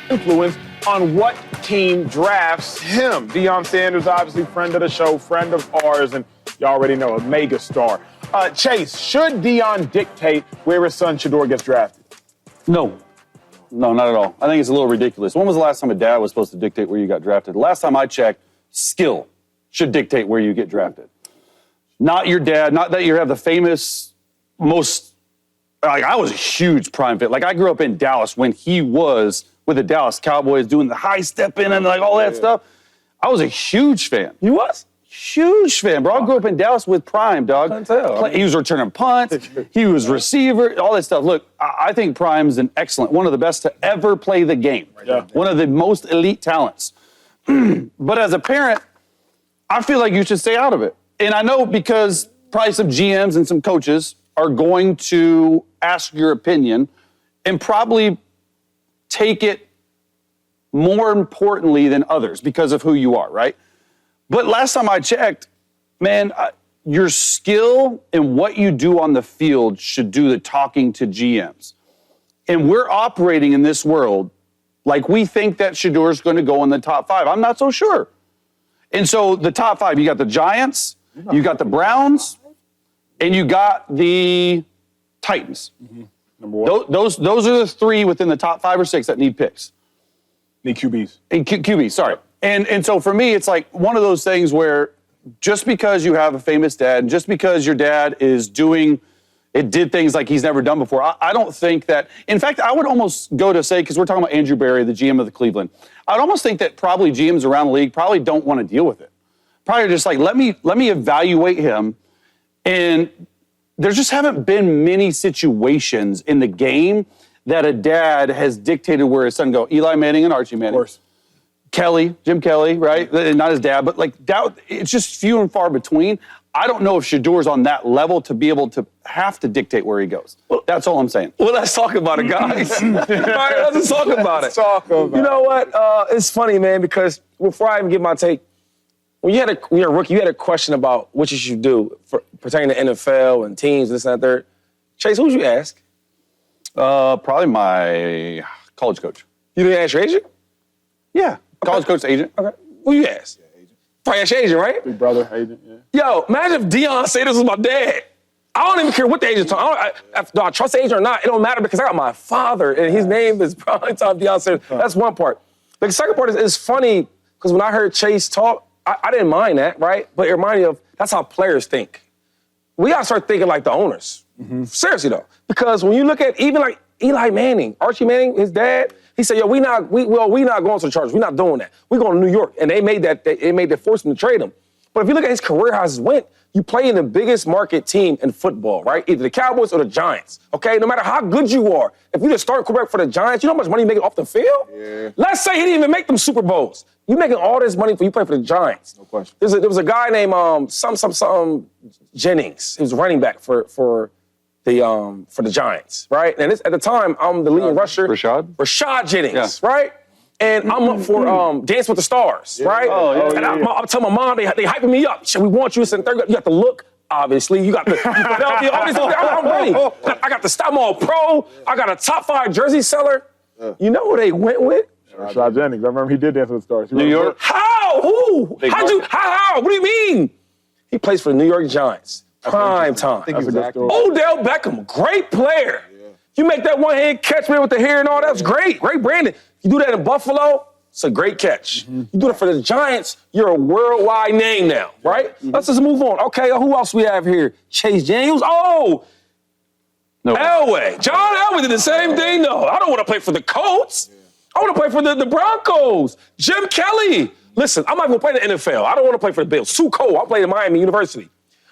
Influence on what team drafts him. Deion Sanders, obviously friend of the show, friend of ours, and you already know, a mega star. Chase, should Deion dictate where his son Shedeur gets drafted? No, not at all. I think it's a little ridiculous. When was the last time a dad was supposed to dictate where you got drafted? The last time I checked, skill should dictate where you get drafted. not your dad, not that you have the famous, most, like I was a huge Prime fan. Like I grew up in Dallas when he was with the Dallas Cowboys doing the high step in and like all that stuff. I was a huge fan. You was? Huge fan, bro. I grew up in Dallas with Prime, dog. He was returning punts. He was receiver, all that stuff. Look, I think Prime's an excellent, one of the best to ever play the game. Yeah. One of the most elite talents. But as a parent, I feel like you should stay out of it. And I know because probably some GMs and some coaches are going to ask your opinion and probably take it more importantly than others because of who you are, right? But last time I checked, man, your skill and what you do on the field should do the talking to GMs. And we're operating in this world like we think that Shedeur's going to go in the top 5. I'm not so sure. And so the top 5, you got the Giants, you got the Browns, and you got the Titans. Number 1. Those are the 3 within the top 5 or 6 that need picks. Need QBs. QBs, sorry. And so for me, it's like one of those things where just because you have a famous dad, and just because your dad did things like he's never done before, I don't think that, in fact, I would almost go to say, because we're talking about Andrew Berry, the GM of the Cleveland, I'd almost think that probably GMs around the league probably don't want to deal with it. Probably just like, let me evaluate him. And there just haven't been many situations in the game that a dad has dictated where his son go. Eli Manning and Archie Manning. Of course. Jim Kelly, right? Not his dad, but like it's just few and far between. I don't know if Shedeur's on that level to be able to have to dictate where he goes. Well, that's all I'm saying. Well, let's talk about it, guys. All right, let's talk about it. You know what? It's funny, man, because before I even give my take, when you're a rookie, you had a question about what you should do pertaining to NFL and teams, this and that, third. Chase, who'd you ask? Probably my college coach. You didn't ask your agent? Yeah. College coach, agent. Okay. Who you asked? Probably asked your agent, right? Big brother, agent, yeah. Yo, imagine if Deion said this was my dad. I don't even care what the agent told me. Do I trust the agent or not? It don't matter because I got my father, and his name is probably Tom Deion said. That's one part. The second part is funny because when I heard Chase talk, I didn't mind that, right? But it reminded me of that's how players think. We got to start thinking like the owners. Seriously, though. Because when you look at even like Eli Manning, Archie Manning, his dad, he said, yo, we not going to the Chargers. We're not doing that. We're going to New York. And they made that force him to trade him. But if you look at his career, how it went, you play in the biggest market team in football, right? Either the Cowboys or the Giants, okay? No matter how good you are, if you just start quarterback for the Giants, you know how much money you make off the field? Yeah. Let's say he didn't even make them Super Bowls. You making all this money for you play for the Giants. No question. There was a guy named some Jennings. He was running back for the Giants, right? And at the time, I'm the leading rusher. Rashad Jennings, right? And I'm up for Dance with the Stars, right? And I'm telling my mom, they hyping me up. We want you in third grade. You got the look, obviously. You got the I'm ready. I got the style. I'm all pro. I got a top 5 jersey seller. You know who they went with? Rashad Jennings. I remember he did Dance with the Stars. New York? How? Who? How? What do you mean? He plays for the New York Giants. Prime time. Odell Beckham, great player. Yeah. You make that one-hand catch, man, with the hair and all, that's great. Great branding. You do that in Buffalo, it's a great catch. You do it for the Giants, you're a worldwide name now, right? Let's just move on. Okay, who else we have here? Chase Daniels. Oh, no. Elway. John Elway did the same thing, though. I don't want to play for the Colts. I want to play for the Broncos. Jim Kelly. Listen, I'm not going to play in the NFL. I don't want to play for the Bills. Too cold. I'll play at Miami University.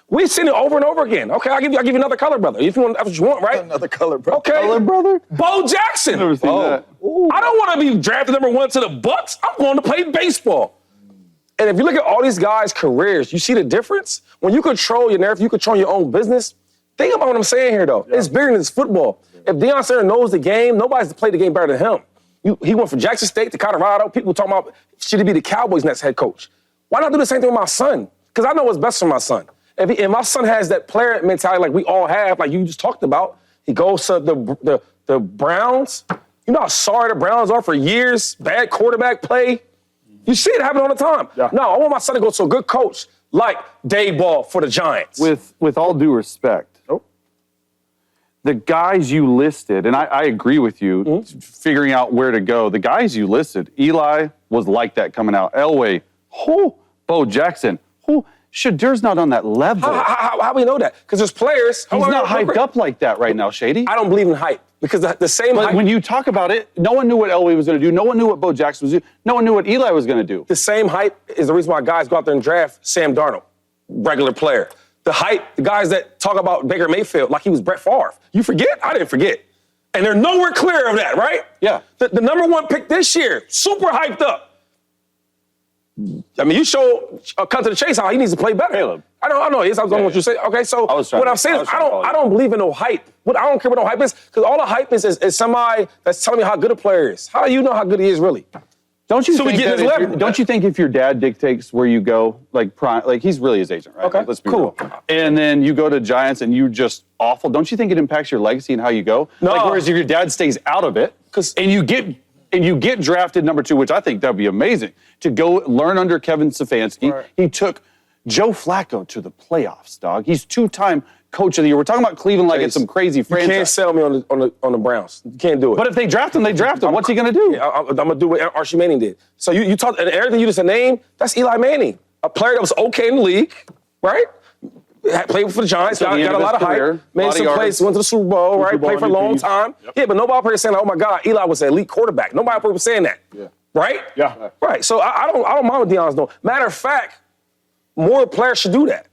We've seen it over and over again. Okay, I'll give you another color brother. If you want, that's what you want, right? Another color brother. Okay. Color brother? Bo Jackson. Never seen that. I don't want to be drafted number 1 to the Bucks. I'm going to play baseball. And if you look at all these guys' careers, you see the difference? When you control your narrative, you control your own business. Think about what I'm saying here, though. Yeah. It's bigger than this football. If Deion Sanders knows the game, nobody's played the game better than him. He went from Jackson State to Colorado. People talking about, should he be the Cowboys' next head coach? Why not do the same thing with my son? Because I know what's best for my son. If my son has that player mentality like we all have, like you just talked about, he goes to the Browns. You know how sorry the Browns are for years, bad quarterback play. You see it happen all the time. Yeah. No, I want my son to go to a good coach like Dave Ball for the Giants. With all due respect, the guys you listed, and I agree with you, figuring out where to go. The guys you listed, Eli was like that coming out. Elway, Bo Jackson, Shadir's not on that level. How we know that? Because there's players. He's not hyped up like that right now, Shady. I don't believe in hype because the same But hype. when you talk about it, no one knew what Elway was going to do. No one knew what Bo Jackson was doing. No one knew what Eli was going to do. The same hype is the reason why guys go out there and draft Sam Darnold, regular player. The hype, the guys that talk about Baker Mayfield like he was Brett Favre. You forget? I didn't forget. And they're nowhere clear of that, right? Yeah. The number one pick this year, super hyped up. I mean, you show cut to the chase how he needs to play better. Caleb. I know. I don't know what you say. Okay, so what I'm saying is I don't believe in no hype. I don't care what no hype is because all the hype is somebody that's telling me how good a player is. How do you know how good he is really? Don't you So we think get that his if level. don't you think if your dad dictates where you go, like he's really his agent, right? Okay, Like, let's be cool. real. And then you go to Giants and you're just awful. Don't you think it impacts your legacy and how you go? No. Like, whereas if your dad stays out of it, and you get drafted number 2, which I think that'd be amazing to go learn under Kevin Stefanski. Right. He took Joe Flacco to the playoffs, dog. He's 2-time coach of the year. We're talking about Cleveland like it's some crazy franchise. You can't sell me on the Browns. You can't do it. But if they draft him, they draft him. What's he going to do? Yeah, I'm going to do what Archie Manning did. So you talked, and everything you just named, that's Eli Manning, a player that was okay in the league, right? Played for the Giants, got a lot of hype, made some plays, went to the Super Bowl, right? Played for a long time. Yep. Yeah, but nobody was saying, oh my God, Eli was an elite quarterback. Nobody was saying that. Yeah. Right? Yeah. Right. So I don't mind what Deion's doing. Matter of fact, more players should do that.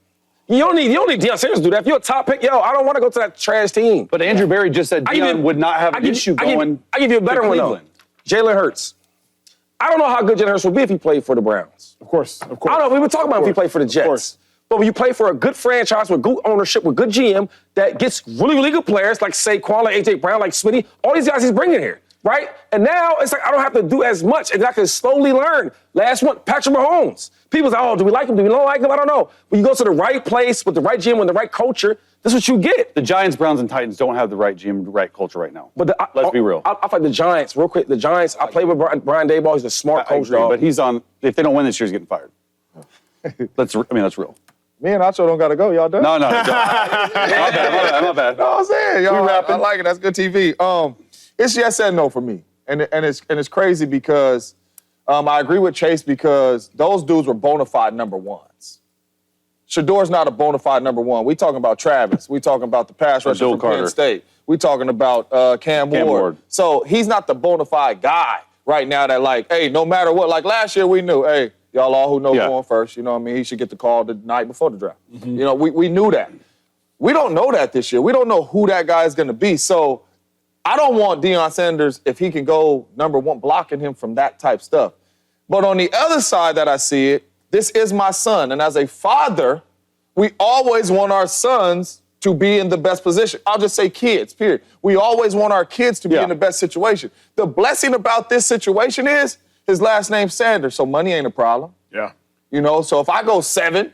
You don't need Deion Sanders to do that. If you're a top pick, I don't want to go to that trash team. But Andrew Berry just said Deion would not have an issue going. I give you a better one though. Jalen Hurts. I don't know how good Jalen Hurts would be if he played for the Browns. Of course. I don't know. We were talking about if he played for the Jets. But when you play for a good franchise with good ownership, with good GM that gets really, really good players like Saquon, like A.J. Brown, like Smitty, all these guys he's bringing here, right? And now it's like I don't have to do as much, and I can slowly learn. Last one, Patrick Mahomes. People say, oh, do we like him? Do we not like him? I don't know. When you go to the right place with the right GM, with the right culture, that's what you get. The Giants, Browns, and Titans don't have the right GM, the right culture right now. But let's be real. I fight the Giants real quick. The Giants. I play with Brian Daboll. He's a smart coach, dog. But he's on. If they don't win this year, he's getting fired. That's real. Me and Acho don't got to go. Y'all done? No. My bad. No, I'm saying, y'all, I like it. That's good TV. It's yes and no for me. And it's crazy because I agree with Chase because those dudes were bona fide number ones. Shador's not a bona fide number one. We talking about Travis. We talking about the pass rusher from Penn State. We talking about Cam Ward. So he's not the bona fide guy right now that like, hey, no matter what. Like last year we knew, hey, y'all all who know going first, you know what I mean? He should get the call the night before the draft. Mm-hmm. You know, we knew that. We don't know that this year. We don't know who that guy is going to be. So I don't want Deion Sanders, if he can go number one, blocking him from that type stuff. But on the other side that I see it, this is my son. And as a father, we always want our sons to be in the best position. I'll just say kids, period. We always want our kids to be in the best situation. The blessing about this situation is his last name's Sanders, so money ain't a problem. Yeah. You know, so if I go 7,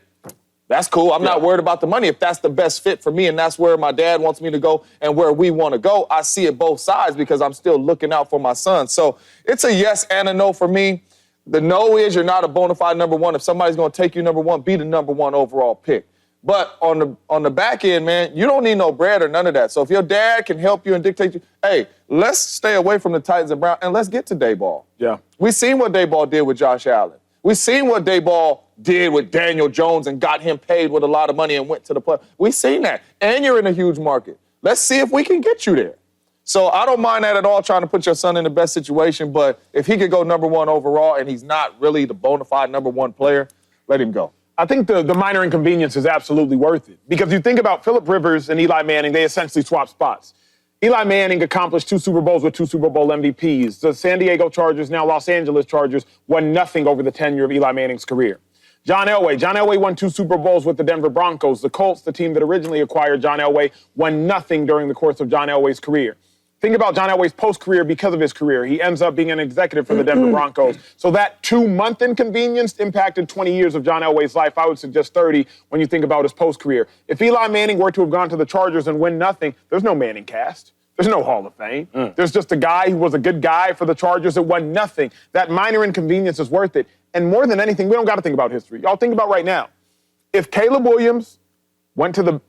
that's cool. I'm not worried about the money. If that's the best fit for me and that's where my dad wants me to go and where we want to go, I see it both sides because I'm still looking out for my son. So it's a yes and a no for me. The no is you're not a bona fide number one. If somebody's going to take you number one, be the number one overall pick. But on the back end, man, you don't need no bread or none of that. So if your dad can help you and dictate you, hey, let's stay away from the Titans and Browns and let's get to Daboll. Yeah. We seen what Daboll did with Josh Allen. We seen what Daboll did with Daniel Jones and got him paid with a lot of money and went to the play. We seen that. And you're in a huge market. Let's see if we can get you there. So I don't mind that at all, trying to put your son in the best situation. But if he could go number one overall and he's not really the bona fide number one player, let him go. I think the minor inconvenience is absolutely worth it. Because you think about Phillip Rivers and Eli Manning, they essentially swapped spots. Eli Manning accomplished 2 Super Bowls with 2 Super Bowl MVPs. The San Diego Chargers, now Los Angeles Chargers, won nothing over the tenure of Eli Manning's career. John Elway won 2 Super Bowls with the Denver Broncos. The Colts, the team that originally acquired John Elway, won nothing during the course of John Elway's career. Think about John Elway's post-career because of his career. He ends up being an executive for the Denver Broncos. So that 2-month inconvenience impacted 20 years of John Elway's life. I would suggest 30 when you think about his post-career. If Eli Manning were to have gone to the Chargers and win nothing, there's no Manning cast. There's no Hall of Fame. There's just a guy who was a good guy for the Chargers that won nothing. That minor inconvenience is worth it. And more than anything, we don't got to think about history. Y'all think about right now. If Caleb Williams went to the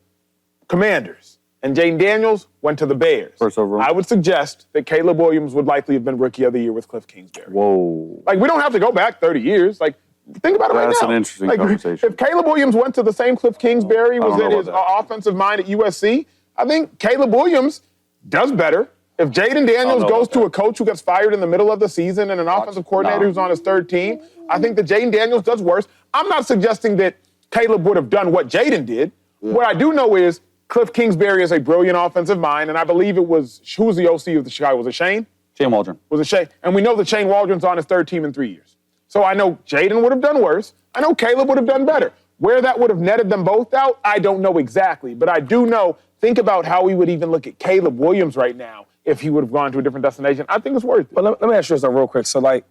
Commanders and Jane Daniels went to the Bears, I would suggest that Caleb Williams would likely have been Rookie of the Year with Cliff Kingsbury. Whoa. Like, we don't have to go back 30 years. Like, Think about it right now. That's an interesting conversation. If Caleb Williams went to the same Cliff Kingsbury, I don't was know at his about offensive mind at USC, I think Caleb Williams does better. If Jaden Daniels goes to a coach who gets fired in the middle of the season and an offensive coordinator who's on his third team, I think that Jaden Daniels does worse. I'm not suggesting that Caleb would have done what Jaden did. Yeah. What I do know is Cliff Kingsbury is a brilliant offensive mind, and I believe it was, who was the OC of the Chicago? Was it Shane? Shane Waldron. Was it Shane? And we know that Shane Waldron's on his third team in 3 years. So I know Jaden would have done worse. I know Caleb would have done better. Where that would have netted them both out, I don't know exactly. But I do know, think about how we would even look at Caleb Williams right now if he would have gone to a different destination. I think it's worth it. But let me ask you something real quick. So, like,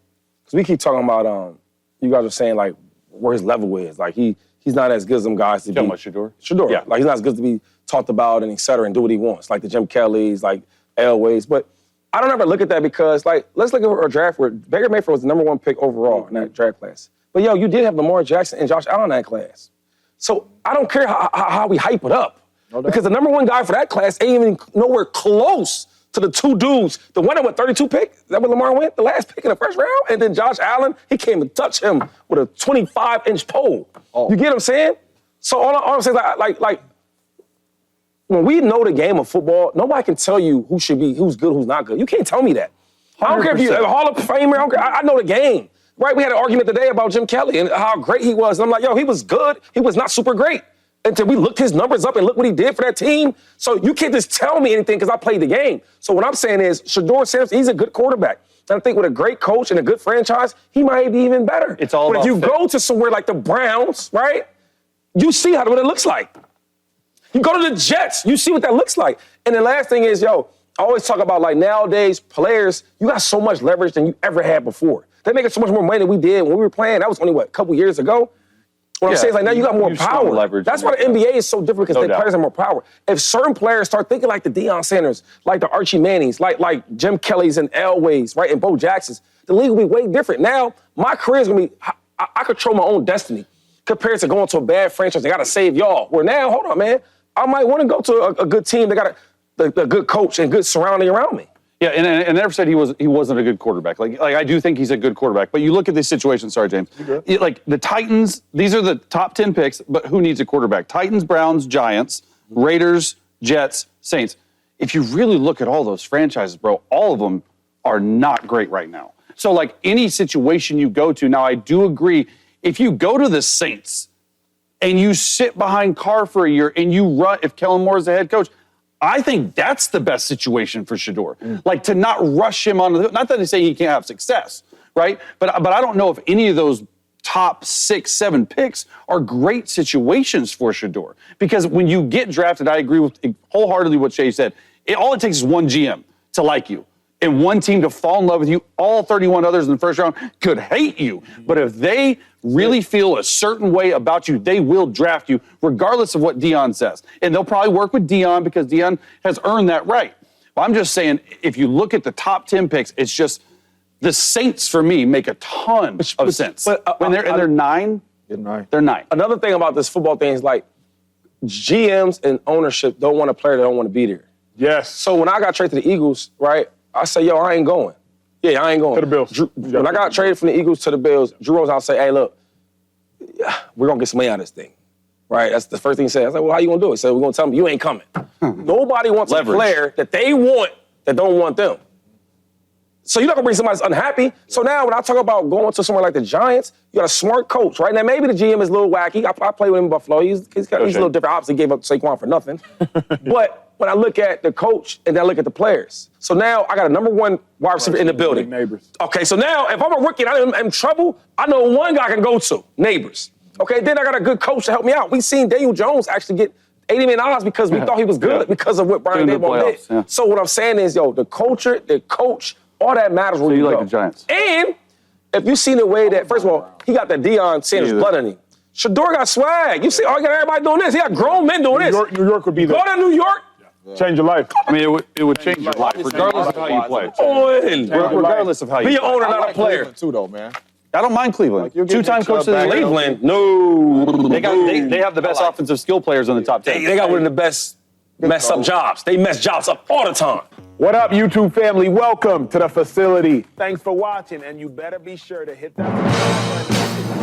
because we keep talking about, you guys are saying, like, where his level is. Like, he's not as good as them guys to be. Shador? Shador. Yeah. Like, he's not as good to be talked about and et cetera and do what he wants. Like the Jim Kellys, like Elways. But I don't ever look at that because, like, let's look at our draft where Baker Mayfield was the number 1 pick overall in that draft class. But, yo, you did have Lamar Jackson and Josh Allen in that class. So I don't care how we hype it up. Because the number 1 guy for that class ain't even nowhere close to the 2 dudes. The one that went 32 pick, is that where Lamar went? The last pick in the first round? And then Josh Allen, he came and touched him with a 25-inch pole. You get what I'm saying? So all I'm saying is, like, when we know the game of football, nobody can tell you who's good, who's not good. You can't tell me that. 100%. I don't care if you're a Hall of Famer. I don't care. I know the game. Right? We had an argument today about Jim Kelly and how great he was. And I'm like, yo, he was good. He was not super great. Until we looked his numbers up and look what he did for that team. So you can't just tell me anything because I played the game. So what I'm saying is, Shador Sanders, he's a good quarterback. And I think with a great coach and a good franchise, he might be even better. It's all But about if you fit. go to somewhere like the Browns, right, you see what it looks like. You go to the Jets, you see what that looks like. And the last thing is, yo, I always talk about, like, nowadays, players, you got so much leverage than you ever had before. They're making so much more money than we did when we were playing. That was only, a couple years ago? What I'm saying is, like, now you got more power. Leverage. That's why the NBA is so different, because No doubt. players have more power. If certain players start thinking like the Deion Sanders, like the Archie Mannings, like Jim Kellys and Elways, right, and Bo Jacksons, the league will be way different. Now, my career is going to be, I control my own destiny compared to going to a bad franchise. They got to save y'all. Where now, hold on, man, I might want to go to a good team. They got a good coach and good surrounding around me. Yeah, and I never said he wasn't a good quarterback. Like I do think he's a good quarterback. But you look at this situation, sorry, James. Like the Titans, these are the top 10 picks, but who needs a quarterback? Titans, Browns, Giants, Raiders, Jets, Saints. If you really look at all those franchises, bro, all of them are not great right now. So like any situation you go to, now I do agree, if you go to the Saints and you sit behind Carr for a year and you run, if Kellen Moore is the head coach, I think that's the best situation for Shador. Like to not rush him on, not that they say he can't have success, right? But I don't know if any of those top 6, 7 picks are great situations for Shador. Because when you get drafted, I agree with wholeheartedly what Shay said. All it takes is one GM to like you and one team to fall in love with you. All 31 others in the first round could hate you. But if they really feel a certain way about you, they will draft you regardless of what Deion says. And they'll probably work with Deion because Deion has earned that right. But I'm just saying, if you look at the top 10 picks, it's just the Saints, for me, make a ton of sense. When they're 9, they're 9. Another thing about this football thing is, like, GMs and ownership don't want a player that don't want to be there. Yes. So when I got traded to the Eagles, right, I say, yo, I ain't going. Yeah, I ain't going. To the Bills. When I got traded from the Eagles to the Bills, Drew Rose, I'll say, hey, look, we're going to get some money out of this thing. Right? That's the first thing he said. I was like, well, how you going to do it? He said, we're going to tell him you ain't coming. Nobody wants a player that they want that don't want them. So you're not going to bring somebody that's unhappy. So now when I talk about going to somewhere like the Giants, you got a smart coach, right? Now maybe the GM is a little wacky. I play with him in Buffalo. He's a little different. Obviously gave up Saquon for nothing. But when I look at the coach and then I look at the players. So now I got a number 1 wide receiver in the building. Neighbors. Okay, so now if I'm a rookie and I'm in trouble, I know one guy I can go to, Neighbors. Okay, then I got a good coach to help me out. We seen Daniel Jones actually get $80 million because we thought he was good because of what Brian Daboll did. Yeah. So what I'm saying is, yo, the culture, the coach, all that matters when So you like go. the Giants. And if you seen the way that, first of all, he got that Deion Sanders blood in him. Shador got swag. You see, you got everybody doing this. He got grown men doing this. New York would be there. Go to New York. Change your life. I mean, it would change your life, regardless of how you play. Regardless of how you Be play. an owner, not a player. Too, though, man. I don't mind Cleveland. you'll get 2-time your coach of the club league. back. Cleveland, no. They have the best offensive skill players in the top 10. They got one of the best mess up jobs. They mess jobs up all the time. What up, YouTube family? Welcome to the facility. Thanks for watching, and you better be sure to hit that subscribe button.